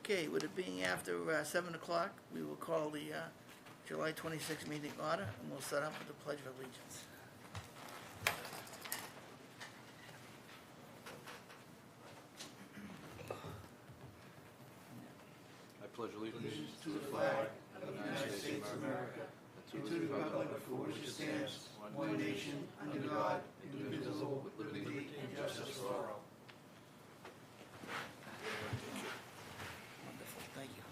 Okay, with it being after 7 o'clock, we will call the July 26th meeting order, and we'll start up with the Pledge of Allegiance. I pledge allegiance To the flag of the United States of America, and to the republic for which it stands, one nation, under God, indivisible, with liberty and justice for all. Wonderful, thank you.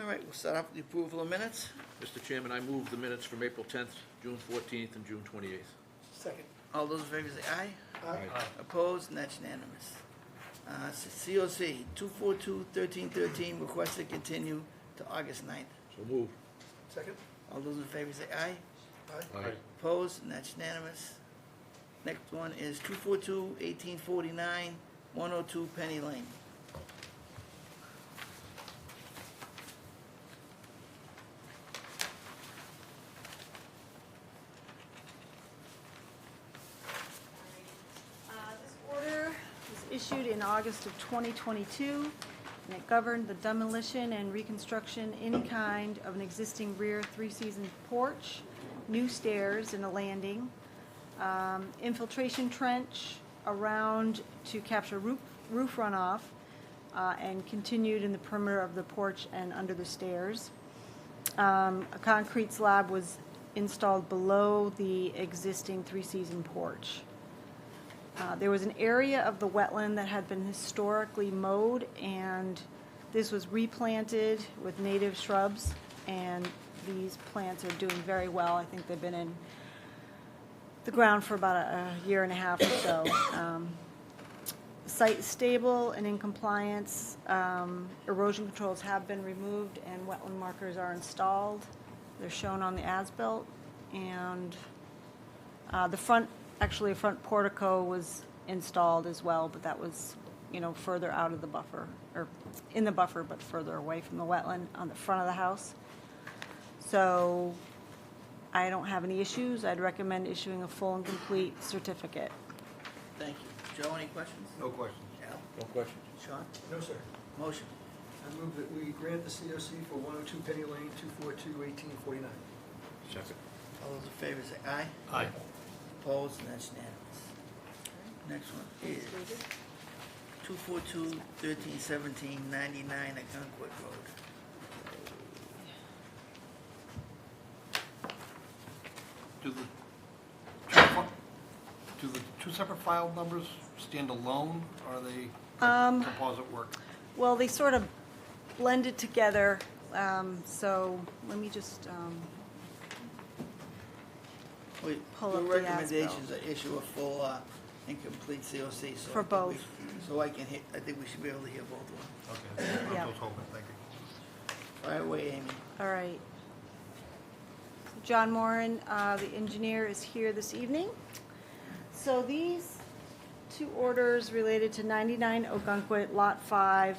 All right, we'll start off with the approval of minutes. Mr. Chairman, I move the minutes from April 10th, June 14th, and June 28th. Second. All those in favor say aye. Aye. Opposed, and that's unanimous. COC 242-1313, requested to continue to August 9th. So moved. Second. All those in favor say aye. Aye. Opposed, and that's unanimous. Next one is 242-1849, 102 Penny Lane. This order was issued in August of 2022, and it governed the demolition and reconstruction in kind of an existing rear three-season porch, new stairs and a landing, infiltration trench around to capture roof runoff, and continued in the perimeter of the porch and under the stairs. A concrete slab was installed below the existing three-season porch. There was an area of the wetland that had been historically mowed, and this was replanted with native shrubs, and these plants are doing very well. I think they've been in the ground for about a year and a half or so. The site is stable and in compliance. Erosion controls have been removed and wetland markers are installed. They're shown on the as-built, and the front portico was installed as well, but that was, further out of the buffer, or in the buffer, but further away from the wetland on the front of the house. So I don't have any issues. I'd recommend issuing a full and complete certificate. Thank you. Joe, any questions? No questions. Al? No questions. Sean? No, sir. Motion. I move that we grant the COC for 102 Penny Lane, 242-1849. Second. All those in favor say aye. Aye. Opposed, and that's unanimous. Next one is 242-1317, 99 at Gunquit Road. Do the two separate file numbers stand alone, or are they composite work? Well, they sort of blended together, so let me just, Wait, Pull the up the recommendations are issue a full and complete COC. So For I think both. So I think we should be able to hear both of them. Okay, Yeah. I was hoping, thank you. Fire away, Amy. all right. John Moran, the engineer, is here this evening. So these two orders related to 99 Ogunquit, Lot 5.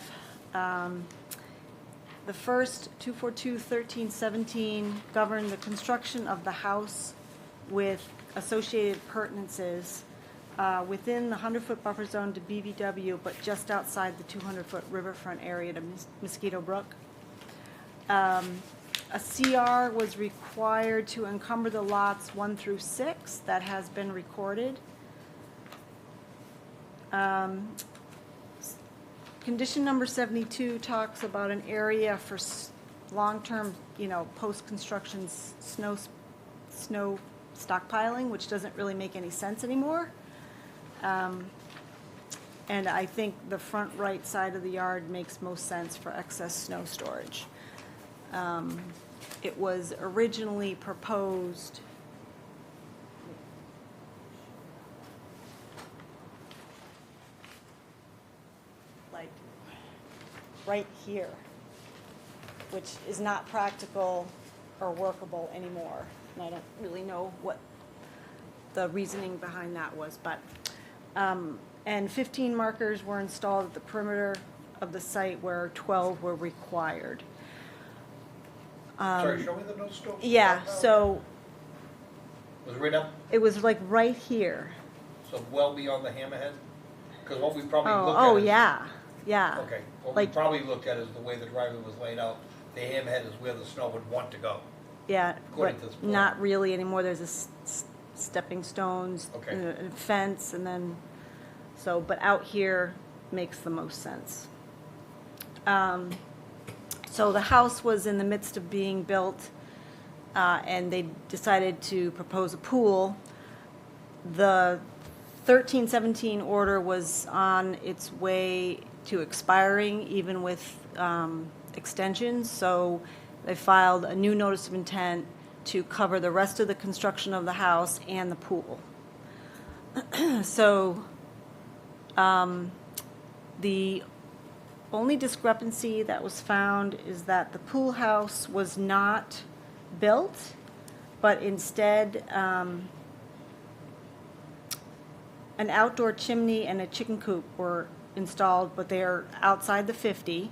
The first, 242-1317, governed the construction of the house with associated pertinences within the 100-foot buffer zone to BVW, but just outside the 200-foot riverfront area to Mosquito Brook. A CR was required to encumber the lots 1 through 6. That has been recorded. Condition number 72 talks about an area for long-term, post-construction snow stockpiling, which doesn't really make any sense anymore. And I think the front right side of the yard makes most sense for excess snow storage. It was originally proposed like right here, which is not practical or workable anymore. And I don't really know what the reasoning behind that was, but, and 15 markers were installed at the perimeter of the site where 12 were required. Sorry, show me the notes still. Yeah, so Was it right up, it was like right here. so well beyond the hammerhead? Because what we probably Oh, looked at oh, is. yeah. Okay, what we Like- probably looked at is the way the driveway was laid out. The hammerhead is where the snow would want to go. Yeah, According but to this plan. not really anymore. There's stepping stones, Okay. and a fence, and then, so, but out here makes the most sense. So the house was in the midst of being built, and they decided to propose a pool. The 1317 order was on its way to expiring, even with extensions, so they filed a new notice of intent to cover the rest of the construction of the house and the pool. So, the only discrepancy that was found is that the pool house was not built, but instead, an outdoor chimney and a chicken coop were installed, but they are outside the 50.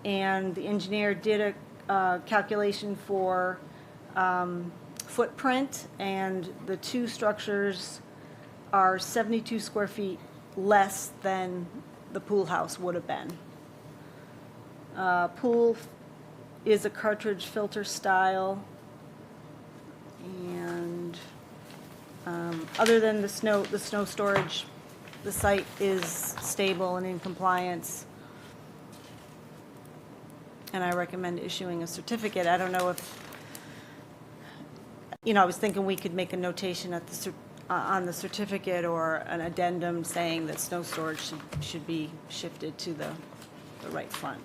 And the engineer did a calculation for footprint, and the two structures are 72 square feet less than the pool house would have been. Pool is a cartridge filter style, and other than the snow storage, the site is stable and in compliance. And I recommend issuing a certificate. I don't know if, I was thinking we could make a notation at the on the certificate or an addendum saying that snow storage should be shifted to the right front.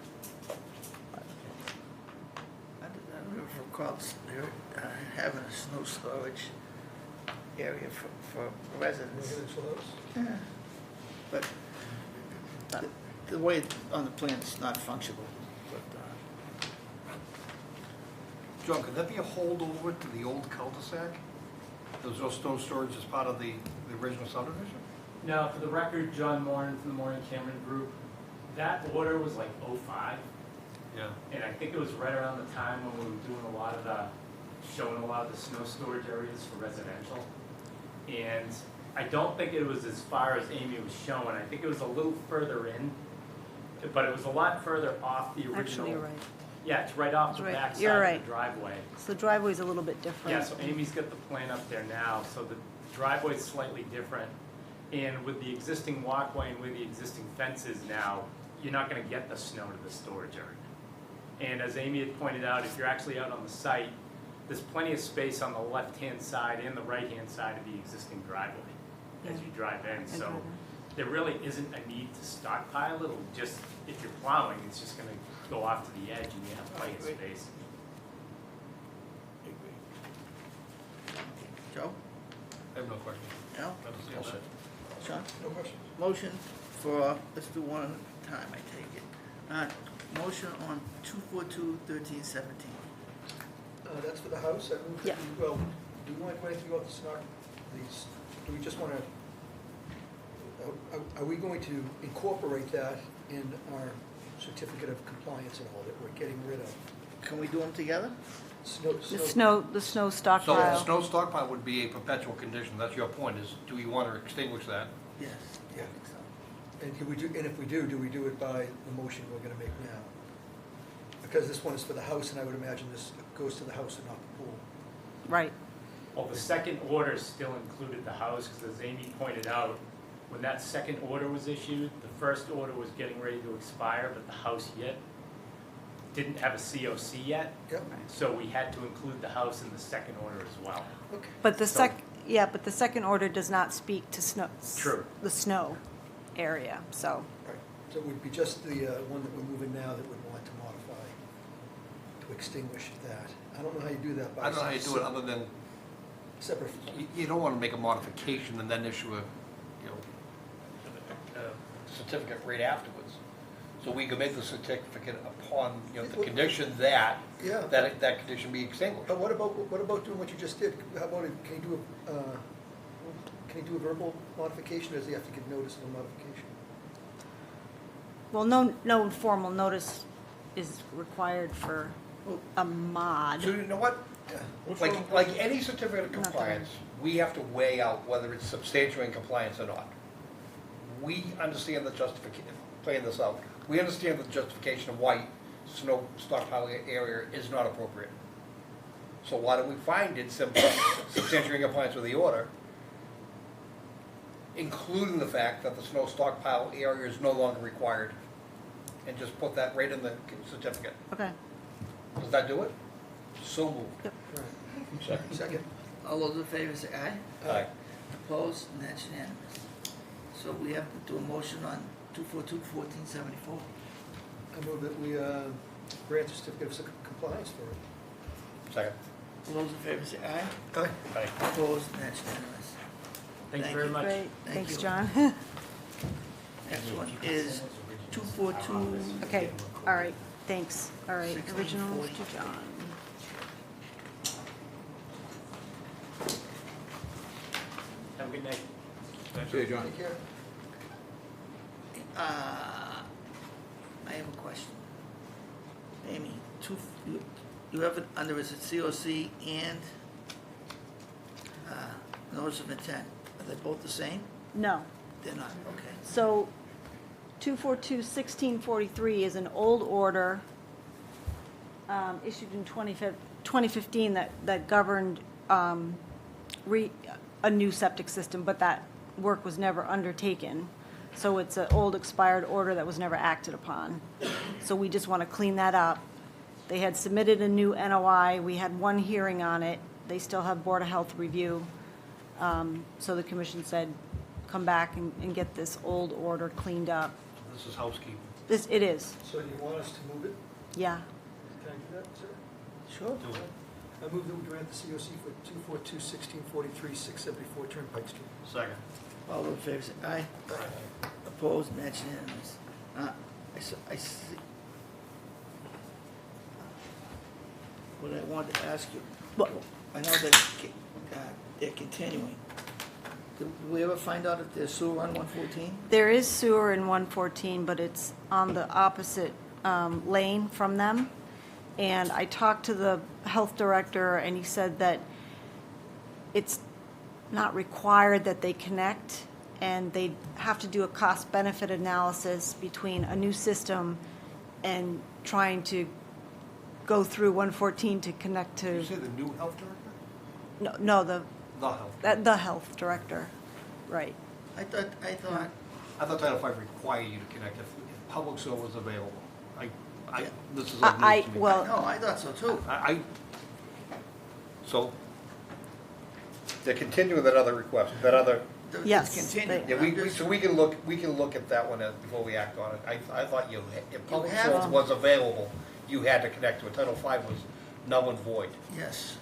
I don't recall having a snow storage area for residents. Residential house? Yeah. But the way on the plan it's not functional. But, John, could that be a holdover to the old cul-de-sac? There was no snow storage as part of the original subdivision? Now, for the record, John Moran from the Moran Cameron Group, that order was like '05, Yeah. and I think it was right around the time when we were doing showing a lot of the snow storage areas for residential. And I don't think it was as far as Amy was showing. I think it was a little further in, but it was a lot further off the original. Actually, you're right. Yeah, it's right off the Right. back You're side right. of the driveway. So the driveway's a little bit different. Yeah, so Amy's got the plan up there now, so the driveway's slightly different. And with the existing walkway and with the existing fences now, you're not gonna get the snow to the storage area. And as Amy had pointed out, if you're actually out on the site, there's plenty of space on the left-hand side and the right-hand side of the existing driveway as Yeah. you drive in. I So drive in. there really isn't a need to stockpile. It'll just, if you're plowing, it's just gonna go off to the edge and you have plenty of Great. space. Joe? I have no question. Al? I don't see All that. set. Sean? No questions. Motion for, let's do one at a time, I take it. Motion on 242-1317. That's for the house, I move, Yeah. well, do we want to go anything about the snow, these, do we just want to, are we going to incorporate that in our certificate of compliance and all that we're getting rid of? Can we do them together? The snow So stockpile. the snow stockpile would be a perpetual condition. That's your point, is do we want to extinguish that? Yes. Yeah. And can we do, and if we do we do it by the motion we're gonna make now? Because this one is for the house, and I would imagine this goes to the house and not the pool. Right. Well, the second order still included the house, because as Amy pointed out, when that second order was issued, the first order was getting ready to expire, but the house didn't have a COC yet, Yep, so we had to include the house in the second order as well. okay. But the So- but the second order does not speak to snow. True. The snow area, so. Right, so it would be just the one that we're moving now that would want to modify, to extinguish that. I don't know how you do that by. I don't know how you do it other than, Separate. you don't want to make a modification and then issue a certificate right afterwards. So we can make the certificate upon, the condition that, Yeah. that condition be extinguished. But what about doing what you just did? How about, can you do a verbal modification, or does he have to give notice of a modification? Well, no formal notice is required for a mod. So you know what? Yeah. Like any certificate of Nothing. compliance, we have to weigh out whether it's substantially in compliance or not. we understand the justification, playing this out, we understand the justification of why snow stockpile area is not appropriate. So why don't we find it substantiating compliance with the order, including the fact that the snow stockpile area is no longer required, and just put that right in the certificate. Okay. Does that do it? So moved. Yep. Second. Second. All those in favor say aye. Aye. Opposed, and that's unanimous. So we have to do a motion on 242-1474. I move that we grant a certificate of compliance for it. Second. All those in favor say aye. Aye. Aye. Opposed, and that's unanimous. Thank you Thank very you. much. Great, Thank thanks, you. John. Next one is 242. Okay, all right, thanks. All right, 1640. originals to John. Have a good night. See you, John. Take care. I have a question. Amy, you have it under, is it COC and notice of intent? Are they both the same? No, They're not, okay. so 242-1643 is an old order issued in 2015 that governed a new septic system, but that work was never undertaken. So it's an old expired order that was never acted upon. So we just want to clean that up. They had submitted a new NOI. We had one hearing on it. They still have Board of Health review. So the commission said, come back and get this old order cleaned up. This is housekeeping. It is, So do you want us to move it? yeah. Can I do that, sir? Sure. Do it. I move that we grant the COC for 242-1643, 674 Turnpike Street. Second. All those in favor say aye. Opposed, and that's unanimous. I see. What I wanted to ask you, What? I know that they're continuing. Did we ever find out if there's sewer on 114? There is sewer in 114, but it's on the opposite lane from them. And I talked to the health director, and he said that it's not required that they connect, and they have to do a cost-benefit analysis between a new system and trying to go through 114 to connect Did you to, say the new health director? no, the The health. health director, right. I thought, I thought Title V required you to connect if public sewer was available. Yeah. This is all news to me. Well, no, I thought so too. So, they're continuing that other request, that other, It's Yes, continuing. yeah, I'm just- so we can look at that one before we act on it. I thought if public have sewer to. was available, you had to connect to it. Title V was null and void. Yes.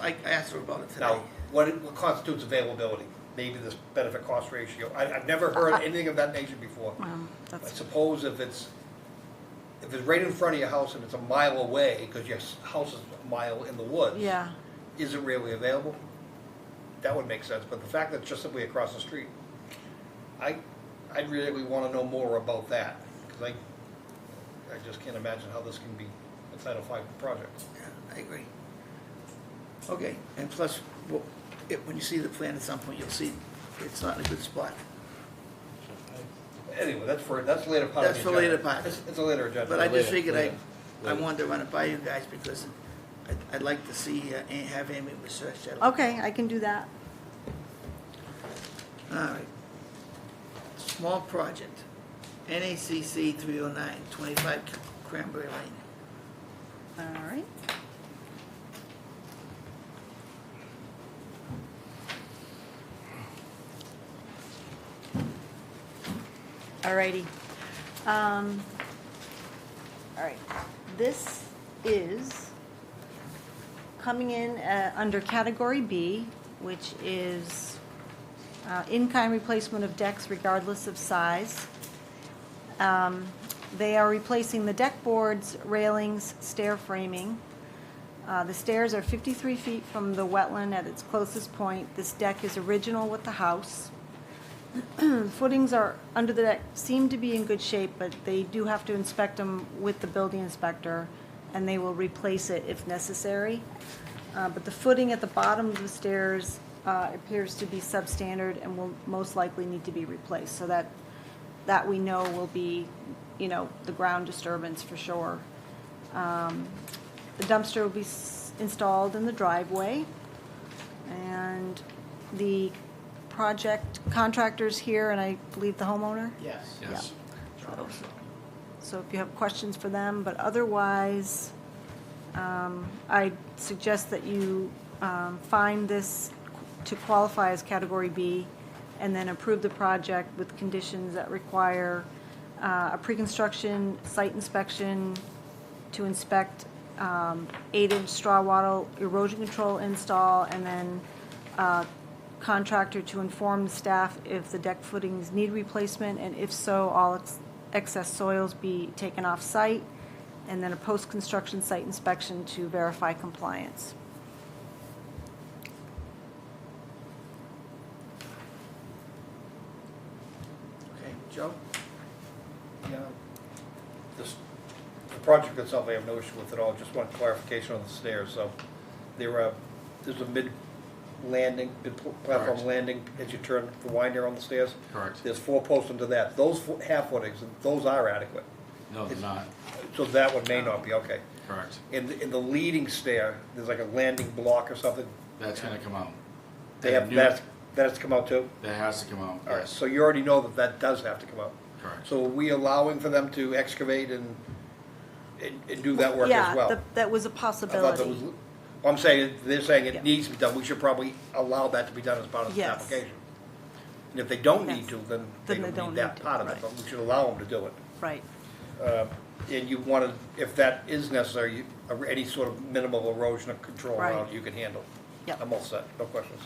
I asked her about it today. Now, what constitutes availability? Maybe this benefit cost ratio. I've never heard anything of that nature before. I that's, suppose if it's right in front of your house and it's a mile away, because your house is a mile in the woods. yeah. Is it really available? That would make sense, but the fact that it's just simply across the street, I'd really want to know more about that, because I just can't imagine how this can be a Title V project. Yeah, I agree. Okay, and plus, when you see the plan at some point, you'll see it's not in a good spot. Anyway, that's later part of the That's for agenda. later part. It's a later agenda. But I just figured I Later. wanted to run it by you guys because I'd like to see, have Amy research that. Okay, I can do that. All right. Small project, NACC 309, 25 Cranberry Lane. All right. All righty. All right, this is coming in under Category B, which is in-kind replacement of decks regardless of size. They are replacing the deck boards, railings, stair framing. The stairs are 53 feet from the wetland at its closest point. This deck is original with the house. Footings are under the deck, seem to be in good shape, but they do have to inspect them with the building inspector, and they will replace it if necessary. But the footing at the bottom of the stairs appears to be substandard and will most likely need to be replaced. So that we know will be, the ground disturbance for sure. The dumpster will be installed in the driveway, and the project contractor's here, and I believe the homeowner? Yes. Yes. So if you have questions for them, but otherwise, I suggest that you find this to qualify as Category B, and then approve the project with conditions that require a pre-construction site inspection to inspect 8-inch straw wattle erosion control install, and then contractor to inform the staff if the deck footings need replacement, and if so, all excess soils be taken off site, and then a post-construction site inspection to verify compliance. Okay, Joe? Yeah. The project itself, I have no issue with at all, just want clarification on the stairs, so there's a mid-platform Correct. landing as you turn the winder on the stairs. Correct. There's 4 posts under that, those half footings, those are adequate, No, they're not. so that one may not be, okay. Correct. In the leading stair, there's like a landing block or something, That's gonna come out. they have, New- that has to come out too? That has to come out, All right, yes. so you already know that does have to come out. Correct. So are we allowing for them to excavate and do that work as well? Yeah, that was a I thought possibility. that was, well, I'm saying, they're saying Yeah. it needs to be done, we should probably allow that to be done as part of the Yes. application. And if they don't need Yes. to, then they Then don't need that to, part of it, right. but we should allow them to do it. Right. And you wanted, if that is necessary, any sort of minimal erosion or control Right. around you can handle. Yep. I'm all set, no questions.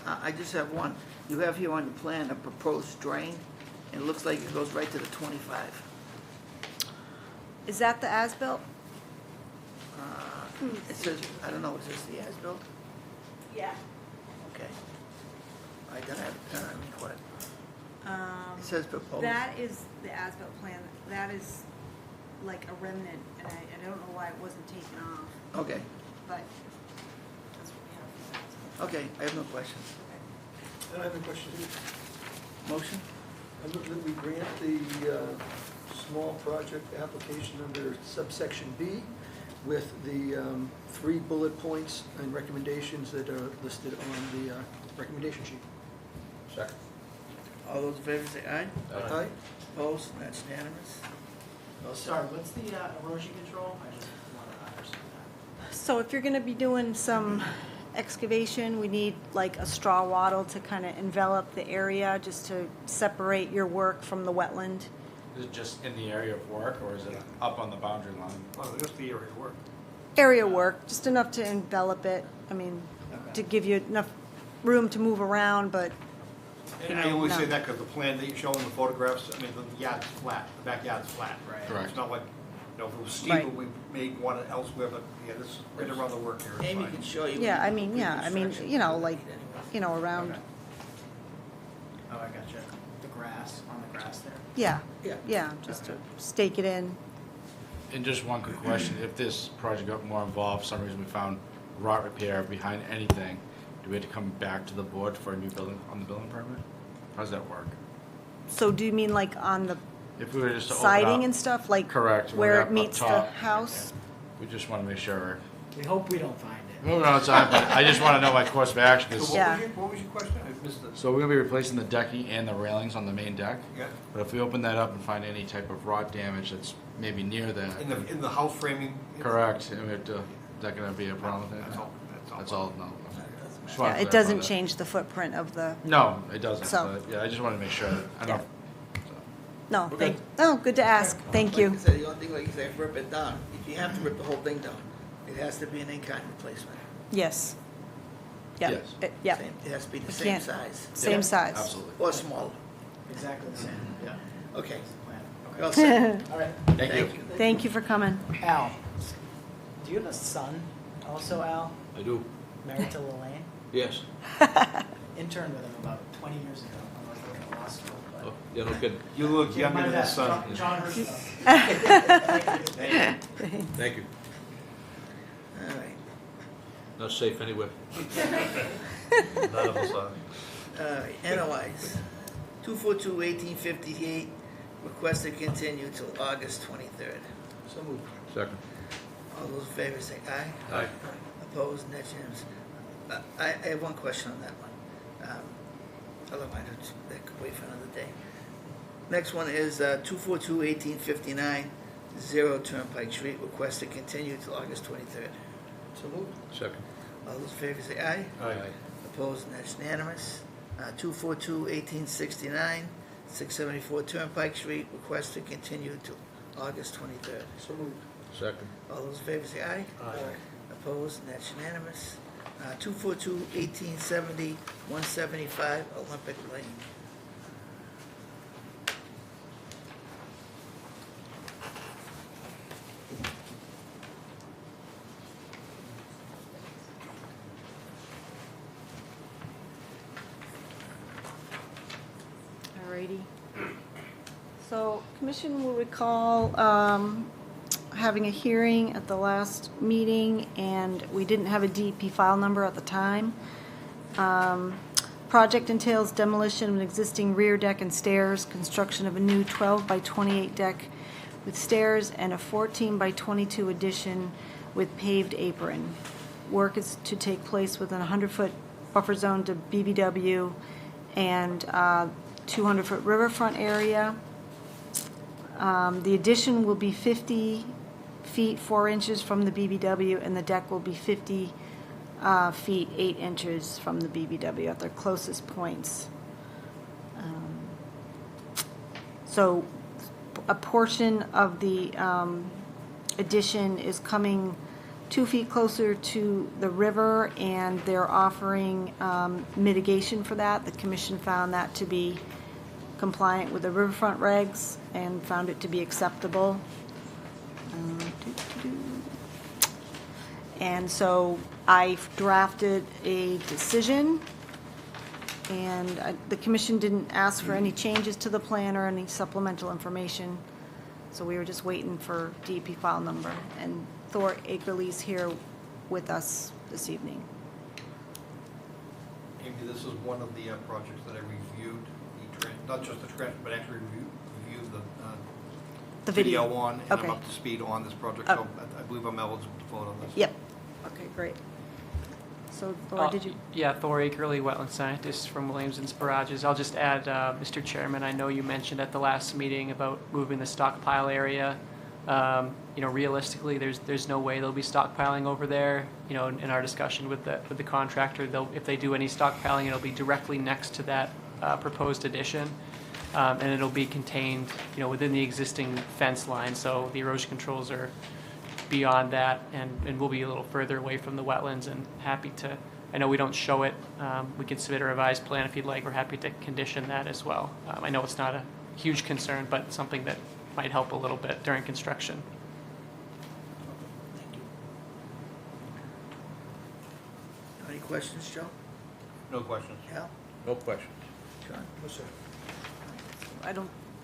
I just have one. You have here on your plan a proposed drain, and it looks like it goes right to the 25. Is that the as-built? It says, I don't know, is this the as-built? Yeah. Okay. I don't have a pen on me, what? It says proposed. That is the as-built plan. That is like a remnant, and I don't know why it wasn't taken off, Okay, but that's what we have for that. okay, I have no questions. I don't have any questions either. Motion? I move that we grant the small project application under subsection B with the 3 bullet points and recommendations that are listed on the recommendation sheet. Second. All those in favor say aye. Aye? Opposed? That's unanimous. Sorry, what's the erosion control? I just want to understand that. So if you're gonna be doing some excavation, we need like a straw wattle to kind of envelop the area, just to separate your work from the wetland. Is it just in the area of work, or is it up on the boundary line? Oh, just the area of work. Area work, just enough to envelop it, I mean, to give you enough room to move around, but, And I only say no. that because the plan that you show in the photographs, I mean, the yard's flat, the backyard's flat. Right. Correct. It's not like, if it was steep, Right. we may want it elsewhere, but yeah, this is right around the work area. Amy can show you. yeah, I mean, reconstruction like, anyway. around, Okay. Oh, I gotcha. The grass, on the grass there? yeah, Yeah. yeah, just to stake it in. And just one quick question, if this project got more involved, for some reason we found rot repair behind anything, do we have to come back to the board for a new building, on the building permit? How does that work? So do you mean like on the If we were just to open siding up- and stuff, like Correct. where up it meets the top. house? We just want to make sure. We hope we don't find it. Moving on time, but I just want to know my course of action. So is- Yeah. what was your question? I missed it. So we're going to be replacing the decking and the railings on the main deck, Yeah, but if we open that up and find any type of rot damage that's maybe near that. in the house framing. Correct, and we have to, is that going to be a problem with That's that? all, That's all, no. Just Yeah, wanted to it clarify doesn't that. change the footprint of the, No, it doesn't, So- but yeah, I just wanted to make sure, I Yeah. don't. no, We're thank, good. oh, good to ask, thank you. Like you said, the only thing, like you say, rip it down. If you have to rip the whole thing down, it has to be an in-kind replacement. Yes. Yeah, Yes. yeah, Same- It has to be the You same can't- size, same size. Absolutely. or smaller. Exactly the same, yeah. Okay. That's the plan. You're all set. All right. Thank you. Thank you for coming. Al, do you have a son also, Al, I do, married to Lillian? yes. Interned with him about 20 years ago when I was working at law school. but- Oh, yeah, no kidding. You look Yeah, younger my than the bad. son. John Russo. Thank you. All right. Not safe anywhere. None of us are. NOIs, 242-1858, request to continue till August 23rd. So moved. Second. All those in favor say aye. Aye. Opposed, that's unanimous. I have one question on that one. Otherwise, that could wait for another day. Next one is 242-1859, 0 Turnpike Street, request to continue till August 23rd. So moved. Second. All those in favor say aye. Aye. Opposed, and that's unanimous. 242-1869, 674 Turnpike Street, request to continue to August 23rd. So moved. Second. All those in favor say aye. Aye. Opposed, and that's unanimous. 242-1870, 175 Olympic Lane. Alrighty. So, Commission will recall having a hearing at the last meeting, and we didn't have a DEP file number at the time. Project entails demolition of an existing rear deck and stairs, construction of a new 12 by 28 deck with stairs, and a 14 by 22 addition with paved apron. Work is to take place within a 100-foot buffer zone to BBW and 200-foot riverfront area. The addition will be 50 feet 4 inches from the BBW, and the deck will be 50 feet 8 inches from the BBW at their closest points. So a portion of the addition is coming 2 feet closer to the river, and they're offering mitigation for that. The commission found that to be compliant with the riverfront regs and found it to be acceptable. And so I've drafted a decision, and the commission didn't ask for any changes to the plan or any supplemental information. So we were just waiting for DEP file number, and Thor Akerley's here with us this evening. Amy, this is one of the projects that I reviewed, not just the transfer, but actually reviewed the video on, and Okay. I'm up to speed on this project, Oh. so I believe I'm eligible to vote on this. Yep. Okay, great. So, Thor, did you? Yeah, Thor Akerley, wetland scientist from Williamson's Barrages. I'll just add, Mr. Chairman, I know you mentioned at the last meeting about moving the stockpile area. Realistically, there's no way they'll be stockpiling over there. In our discussion with the contractor, if they do any stockpiling, it'll be directly next to that proposed addition, and it'll be contained, within the existing fence line. So the erosion controls are beyond that, and we'll be a little further away from the wetlands. And happy to, I know we don't show it. We can submit a revised plan if you'd like. We're happy to condition that as well. I know it's not a huge concern, but something that might help a little bit during construction. Any questions, Joe? No questions. Hal? No question. John? No, sir. I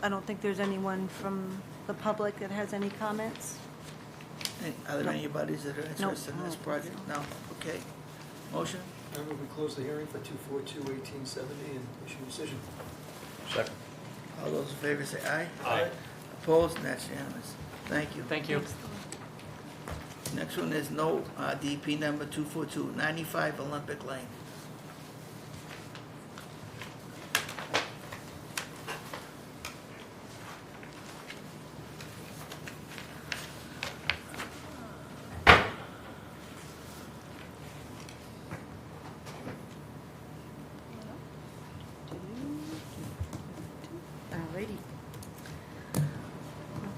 don't think there's anyone from the public that has any comments. Are there anybody that are interested in this No. project? No? Okay. Motion? I move we close the hearing for 242-1870 and issue a decision. Second. All those in favor say aye. Aye. Opposed, and that's unanimous. Thank you. Thank you. Next one is no DP number 242, 95 Olympic Lane. Alrighty.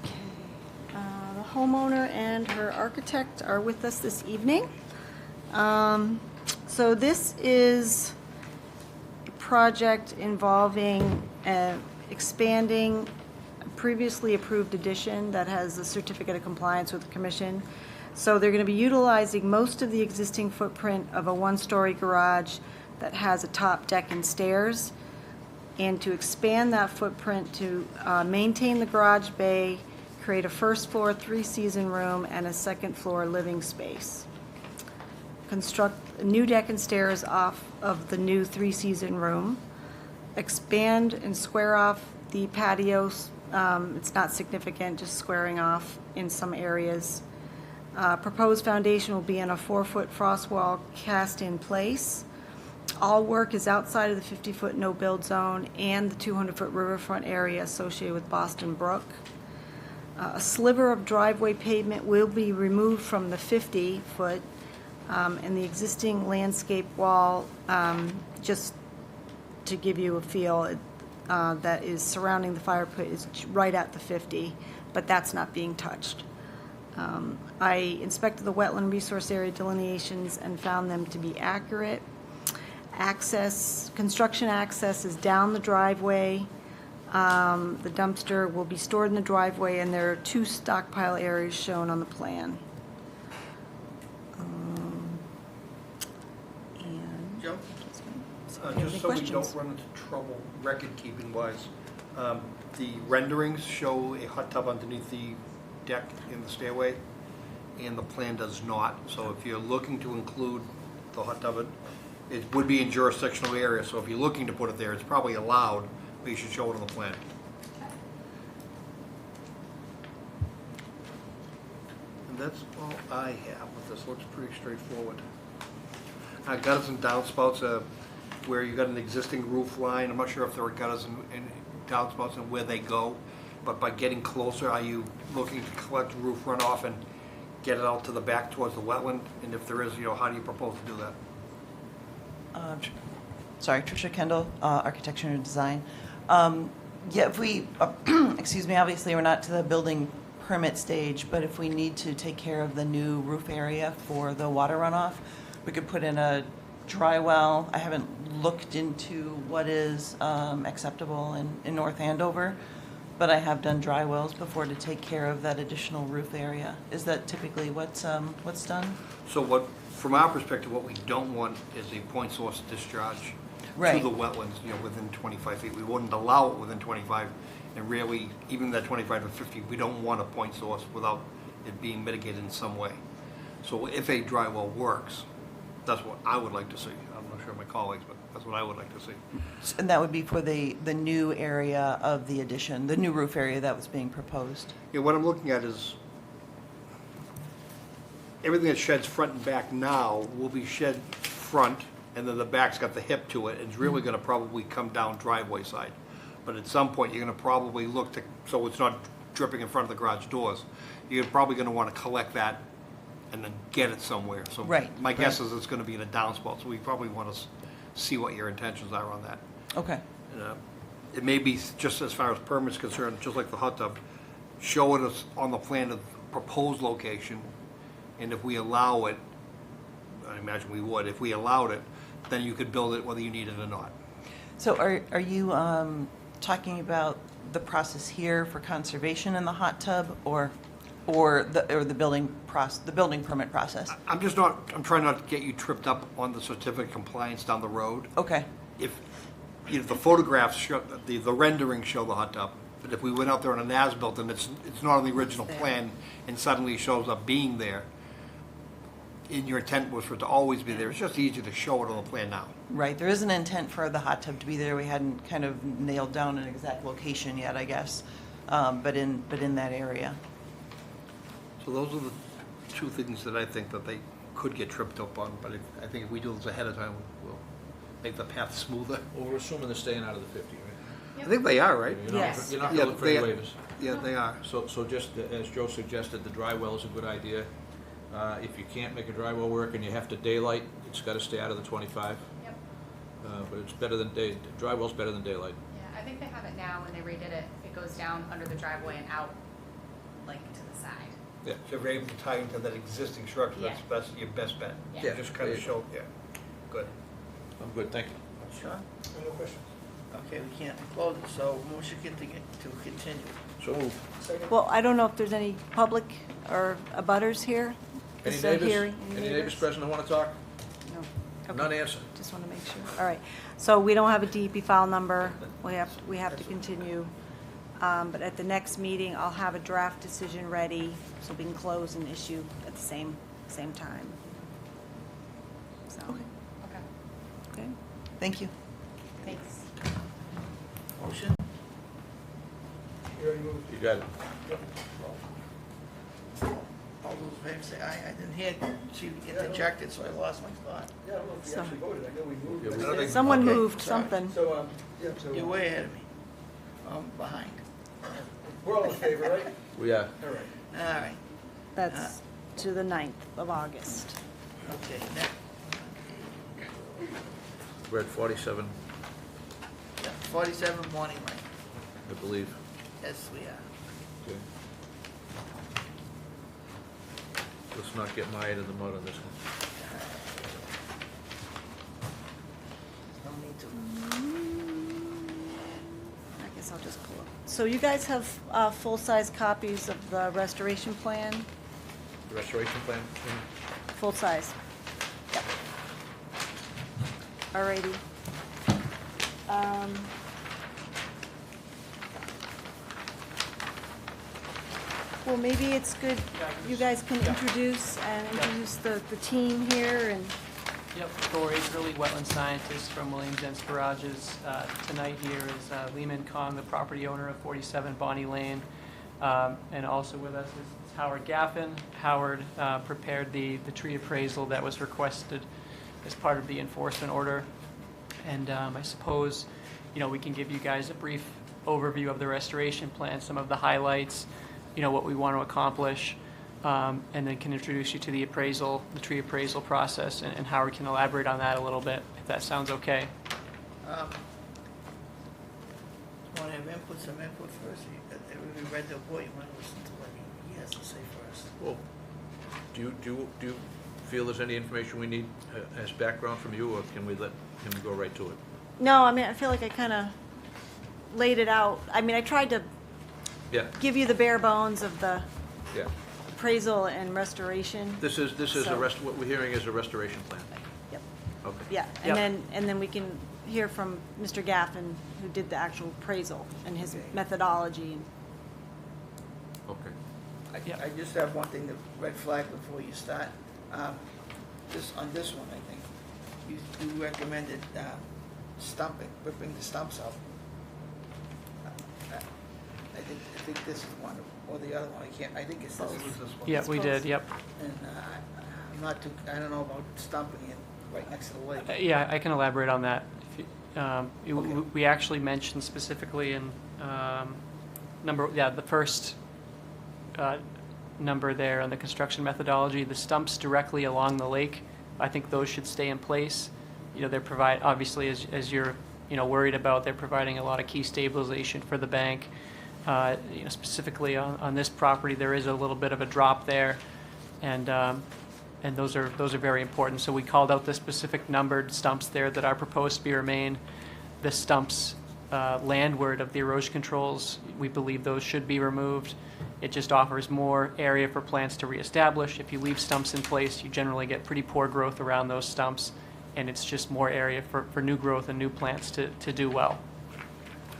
Okay. The homeowner and her architect are with us this evening. So this is a project involving expanding a previously approved addition that has a certificate of compliance with the commission. So they're going to be utilizing most of the existing footprint of a one-story garage that has a top deck and stairs, and to expand that footprint to maintain the garage bay, create a first floor 3-season room, and a second floor living space. construct a new deck and stairs off of the new three-season room, expand and square off the patios. It's not significant, just squaring off in some areas. Proposed foundation will be in a 4-foot frost wall cast in place. All work is outside of the 50-foot no-build zone and the 200-foot riverfront area associated with Boston Brook. A sliver of driveway pavement will be removed from the 50-foot, and the existing landscape wall, just to give you a feel, that is surrounding the fire pit is right at the 50, but that's not being touched. I inspected the wetland resource area delineations and found them to be accurate. Construction access is down the driveway. The dumpster will be stored in the driveway, and there are 2 stockpile areas shown on the plan. And Joe? Just so we don't run into trouble record-keeping wise, the renderings show a hot tub underneath the deck in the stairway, and the plan does not. So if you're looking to include the hot tub, it would be in jurisdictional area, so if you're looking to put it there, it's probably allowed, but you should show it on the plan. And that's all I have with this. Looks pretty straightforward. Gutters and downspouts, where you got an existing roof line. I'm not sure if there are gutters and downspouts and where they go, but by getting closer, are you looking to collect roof runoff and get it out to the back towards the wetland? And if there is, how do you propose to do that? Sorry, Tricia Kendall, Architecture and Design. Yeah, if we, excuse me, obviously we're not to the building permit stage, but if we need to take care of the new roof area for the water runoff, we could put in a dry well. I haven't looked into what is acceptable in North Andover, but I have done dry wells before to take care of that additional roof area. Is that typically what's done? So from our perspective, what we don't want is a point source discharge Right. to the wetlands, within 25 feet. We wouldn't allow it within 25, and really, even that 25 to 50, we don't want a point source without it being mitigated in some way. So if a dry well works, that's what I would like to see. I'm not sure my colleagues, but that's what I would like to see. And that would be for the new area of the addition, the new roof area that was being proposed. Yeah, what I'm looking at is everything that sheds front and back now will be shed front, and then the back's got the hip to it. It's really gonna probably come down driveway side. But at some point, you're gonna probably look to, so it's not dripping in front of the garage doors. You're probably gonna wanna collect that and then get it somewhere. So Right, my guess is it's gonna be in a downspout, so we probably wanna see what your intentions are on that. Okay. It may be just as far as permits concerned, just like the hot tub, show it on the plan of proposed location, and if we allow it, I imagine we would, if we allowed it, then you could build it whether you need it or not. So are you talking about the process here for conservation in the hot tub, or the building permit process? I'm trying not to get you tripped up on the certificate of compliance down the road. Okay. If the photographs show, the renderings show the hot tub, but if we went out there on an as-built and it's not on the original plan and suddenly shows up being there, and your intent was for it to always be there, it's just easier to show it on the plan now. Right, there is an intent for the hot tub to be there. We hadn't kind of nailed down an exact location yet, I guess, but in that area. So those are the two things that I think that they could get tripped up on, but I think if we do this ahead of time, we'll make the path smoother. Well, we're assuming they're staying out of the 50, right? I think they are, right? You're not- Yes. You're not Yeah, looking for any they- waivers. Yeah, they are. So just as Joe suggested, the dry well is a good idea. If you can't make a dry well work and you have to daylight, it's got to stay out of the 25. Yep. But it's better than dry well's better than daylight. Yeah, I think they have it now, when they redid it, it goes down under the driveway and out, like, to the side. Yeah. So if you're able to tie into that existing structure, that's your best bet. Yeah. Just kind of show, good. I'm good, thank you. Sean? No questions. Okay, we can't close it, so motion to continue. So moved. Well, I don't know if there's any public or abutters here. Any Is there neighbors? hearing? Any neighbors present that want to talk? No. Okay. None answer. Just want to make sure. All right. So we don't have a DEP file number. We have to continue. But at the next meeting, I'll have a draft decision ready, so we can close and issue at the same time. Thank you. Thanks. Motion? You already moved. You got it. All those in favor say aye. I didn't hear, she interjected, so I lost my thought. Yeah, I don't know if we So- actually voted, I know we moved. Yeah, we- I don't think- Someone Okay, moved sorry. something. So, yeah, so. You're way ahead of me. I'm behind. We're all in favor, right? We are. All right. All right, That's to the 9th of August. okay, next. We're at 47, 47 Morning Lane. I believe. Yes, we are. Okay. Let's not get mired in the mud on this one. No need to. I guess I'll just pull up. So you guys have full-size copies of the restoration plan? The restoration plan? Full-size? Yep. Alrighty. Well, maybe it's good, you guys can introduce the team here and, Yep, Thor Akerley, wetland scientist from Williams and Sparages. Tonight here is Lehman Kong, the property owner of 47 Bonnie Lane. And also with us is Howard Gaffin. Howard prepared the tree appraisal that was requested as part of the enforcement order. And I suppose, we can give you guys a brief overview of the restoration plan, some of the highlights, what we want to accomplish. And then can introduce you to the tree appraisal process, and Howard can elaborate on that a little bit, if that sounds okay. Want to have input, some input first? We read the report, you want to listen to what he has to say first? Well, do you feel there's any information we need as background from you, or can we let him go right to it? no, I mean, I feel like I kind of laid it out. I mean, I tried to Yeah, give you the bare bones of the yeah. appraisal and restoration. This is So- what we're hearing is a restoration plan. Yep. Okay. Yeah, Yep. and then we can hear from Mr. Gaffin, who did the actual appraisal and his methodology. Okay. Yep. I just have one thing, the red flag before you start. On this one, I think, you recommended stumping, ripping the stumps out. I think this is one, or the other one, I think it's this. Yeah, we did, yep. And I'm not too, I don't know about stumping it right next to the lake. Yeah, I can elaborate on that. If you- Okay. We actually mentioned specifically in the first number there on the construction methodology, the stumps directly along the lake, I think those should stay in place. They provide, obviously, as you're, worried about, they're providing a lot of key stabilization for the bank. Specifically on this property, there is a little bit of a drop there, and those are very important. So we called out the specific numbered stumps there that are proposed to be remain. The stumps landward of the erosion controls, we believe those should be removed. It just offers more area for plants to reestablish. If you leave stumps in place, you generally get pretty poor growth around those stumps, and it's just more area for new growth and new plants to do well.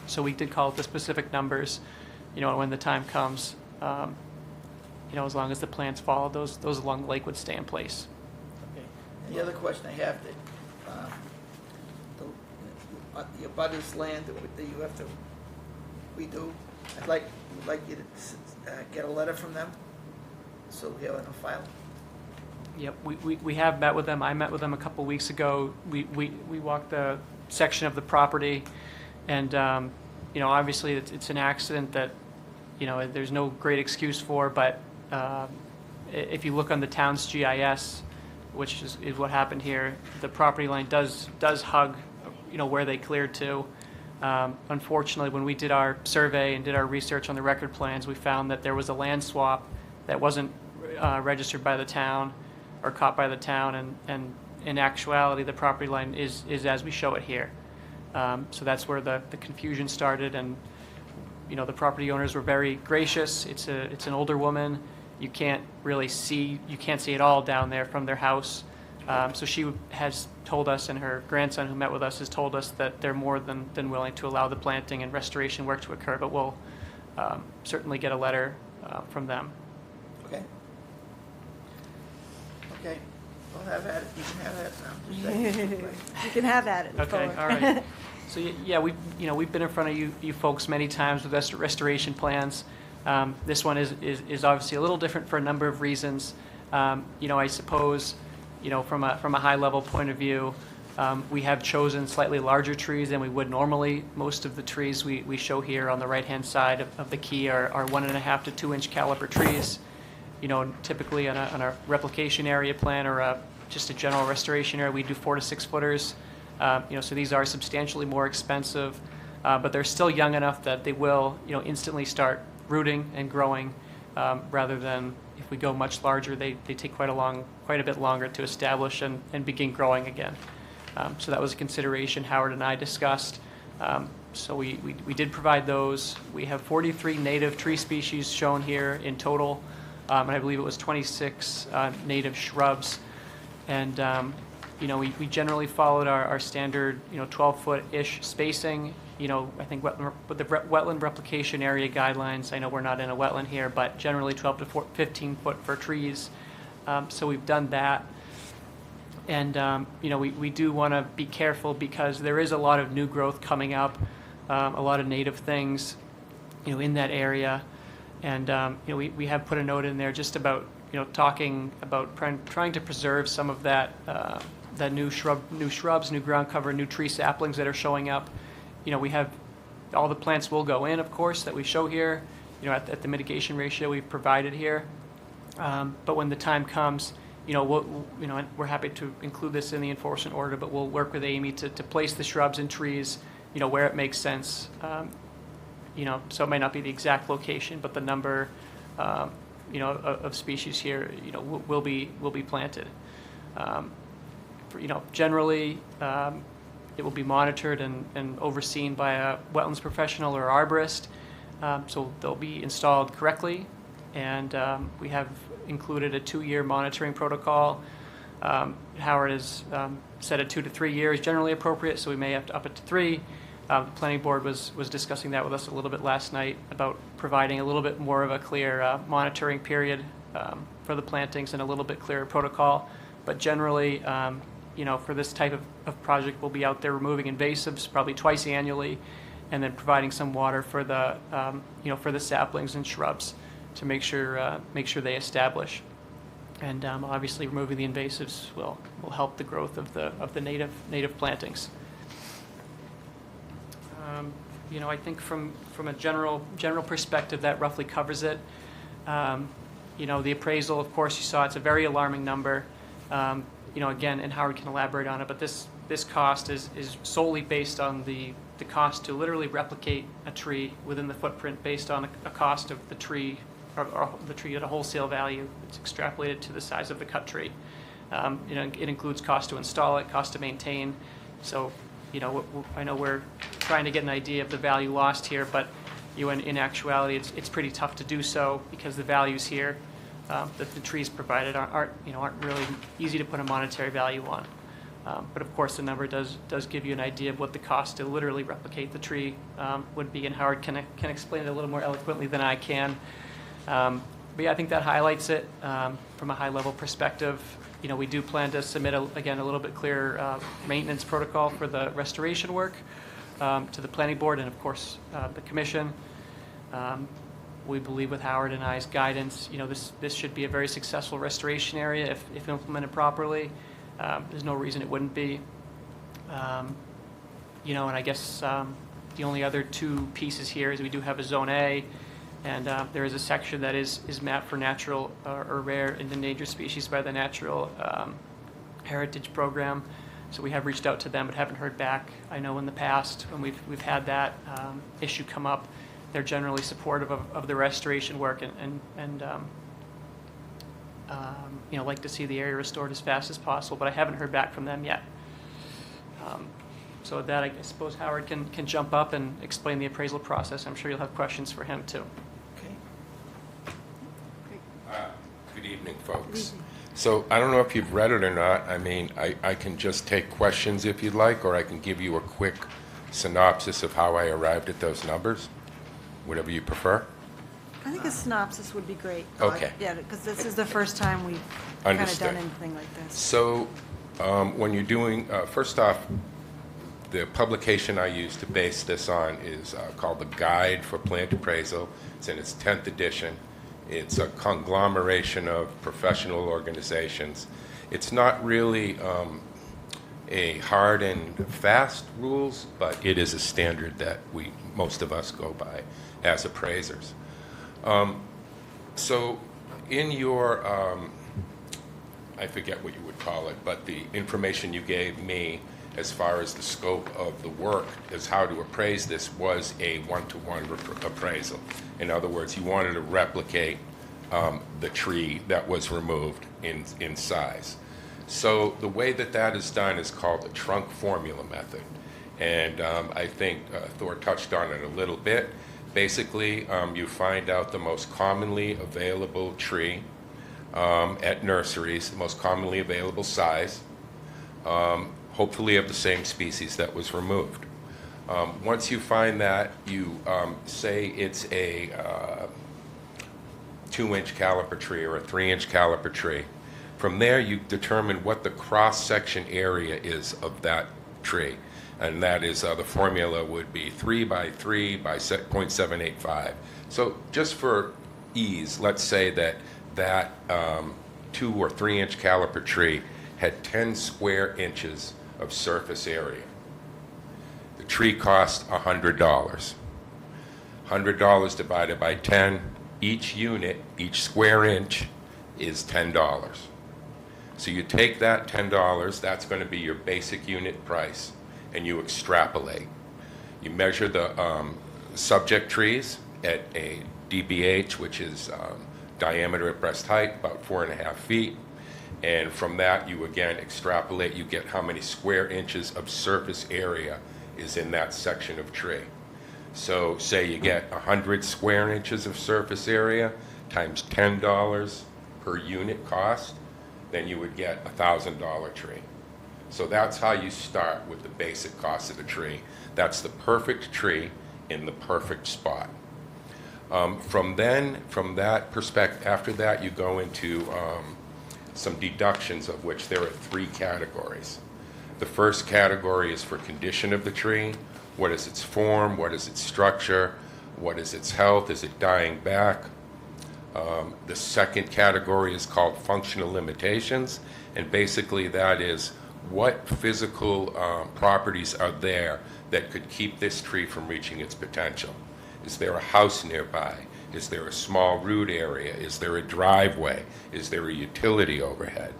So we did call it the specific numbers, when the time comes, as long as the plants follow, those along the lake would stay in place. Okay. And the other question I have, your buddy's land that you have to redo, would like you to get a letter from them, so we have it on file. Yep, we have met with them. I met with them a couple weeks ago. We walked the section of the property, and obviously it's an accident that there's no great excuse for. But if you look on the town's GIS, which is what happened here, the property line does hug where they cleared to. Unfortunately, when we did our survey and did our research on the record plans, we found that there was a land swap that wasn't registered by the town or caught by the town, and in actuality, the property line is as we show it here. So that's where the confusion started, and the property owners were very gracious. It's an older woman. You can't see it all down there from their house. So she has told us, and her grandson who met with us has told us that they're more than willing to allow the planting and restoration work to occur, but we'll certainly get a letter from them. Okay. Okay. Well, have at it, you can have at it now. Just say- You can have at it. Okay, forward. all right. So, yeah, we've been in front of you folks many times with restoration plans. This one is obviously a little different for a number of reasons. I suppose, from a high-level point of view, we have chosen slightly larger trees than we would normally. Most of the trees we show here on the right-hand side of the key are 1.5 to 2 inch caliber trees. Typically on a replication area plan or just a general restoration area, we do 4 to 6 footers. So these are substantially more expensive, but they're still young enough that they will, instantly start rooting and growing, rather than if we go much larger, they take quite a bit longer to establish and begin growing again. So that was a consideration Howard and I discussed. So we did provide those. We have 43 native tree species shown here in total, and I believe it was 26 native shrubs. And we generally followed our standard 12-foot-ish spacing. I think with the wetland replication area guidelines, I know we're not in a wetland here, but generally 12 to 15 foot for trees. So we've done that. And, we do want to be careful because there is a lot of new growth coming up, a lot of native things, in that area. And, we have put a note in there just about, talking about trying to preserve some of that new shrubs, new ground cover, new tree saplings that are showing up. We have all the plants will go in, of course, that we show here, at the mitigation ratio we've provided here. But when the time comes, we're happy to include this in the enforcement order, but we'll work with Amy to place the shrubs and trees, where it makes sense. So it might not be the exact location, but the number, of species here, will be planted. Generally, it will be monitored and overseen by a wetlands professional or arborist, so they'll be installed correctly, and we have included a 2-year monitoring protocol. Howard has said a 2 to 3 years generally appropriate, so we may have to up it to 3. The planning board was discussing that with us a little bit last night about providing a little bit more of a clear monitoring period for the plantings and a little bit clearer protocol. But generally, for this type of project, we'll be out there removing invasives probably twice annually, and then providing some water for the for the saplings and shrubs to make sure they establish. And obviously, removing the invasives will help the growth of the native plantings. I think from a general perspective, that roughly covers it. The appraisal, of course, you saw it's a very alarming number. Again, and Howard can elaborate on it, but this cost is solely based on the cost to literally replicate a tree within the footprint based on a cost of the tree, or the tree at a wholesale value. It's extrapolated to the size of the cut tree. It includes cost to install it, cost to maintain. So, I know we're trying to get an idea of the value lost here, but in actuality, it's pretty tough to do so because the values here that the trees provided aren't really easy to put a monetary value on. But of course, the number does give you an idea of what the cost to literally replicate the tree would be, and Howard can explain it a little more eloquently than I can. But yeah, I think that highlights it from a high-level perspective. We do plan to submit, again, a little bit clearer maintenance protocol for the restoration work to the planning board and, of course, the commission. We believe with Howard and I's guidance, this should be a very successful restoration area if implemented properly. There's no reason it wouldn't be. And I guess the only other 2 pieces here is we do have a Zone A, and there is a section that is mapped for natural or rare and endangered species by the Natural Heritage Program. So we have reached out to them but haven't heard back. I know in the past when we've had that issue come up, they're generally supportive of the restoration work and like to see the area restored as fast as possible, but I haven't heard back from them yet. So with that, I suppose Howard can jump up and explain the appraisal process. I'm sure you'll have questions for him too. Good evening, folks. So I don't know if you've read it or not. I mean, I can just take questions if you'd like, or I can give you a quick synopsis of how I arrived at those numbers, whatever you prefer. I think a synopsis would be great. Okay. Yeah, because this is the first time we've kind of Understood. done anything like this. So when you're doing, first off, the publication I use to base this on is called the Guide for Plant Appraisal. It's in its 10th edition. It's a conglomeration of professional organizations. It's not really a hard and fast rules, but it is a standard that most of us go by as appraisers. So in your, I forget what you would call it, but the information you gave me as far as the scope of the work as how to appraise this was a one-to-one appraisal. In other words, you wanted to replicate the tree that was removed in size. So the way that is done is called the trunk formula method. And I think Thor touched on it a little bit. Basically, you find out the most commonly available tree at nurseries, the most commonly available size, hopefully of the same species that was removed. Once you find that, you say it's a 2-inch caliper tree or a 3-inch caliper tree. From there, you determine what the cross-section area is of that tree. And that is, the formula would be 3 by 3 by 0.785. So just for ease, let's say that 2 or 3-inch caliper tree had 10 square inches of surface area. The tree cost $100. $100 divided by 10, each unit, each square inch is $10. So you take that $10, that's going to be your basic unit price, and you extrapolate. You measure the subject trees at a DBH, which is diameter at breast height, about 4.5 feet. And from that, you again extrapolate, you get how many square inches of surface area is in that section of tree. So say you get 100 square inches of surface area times $10 per unit cost, then you would get a $1,000 tree. So that's how you start with the basic cost of the tree. That's the perfect tree in the perfect spot. From that perspective, after that, you go into some deductions, of which there are 3 categories. The first category is for condition of the tree. What is its form? What is its structure? What is its health? Is it dying back? The second category is called functional limitations, and basically that is what physical properties are there that could keep this tree from reaching its potential. Is there a house nearby? Is there a small root area? Is there a driveway? Is there a utility overhead?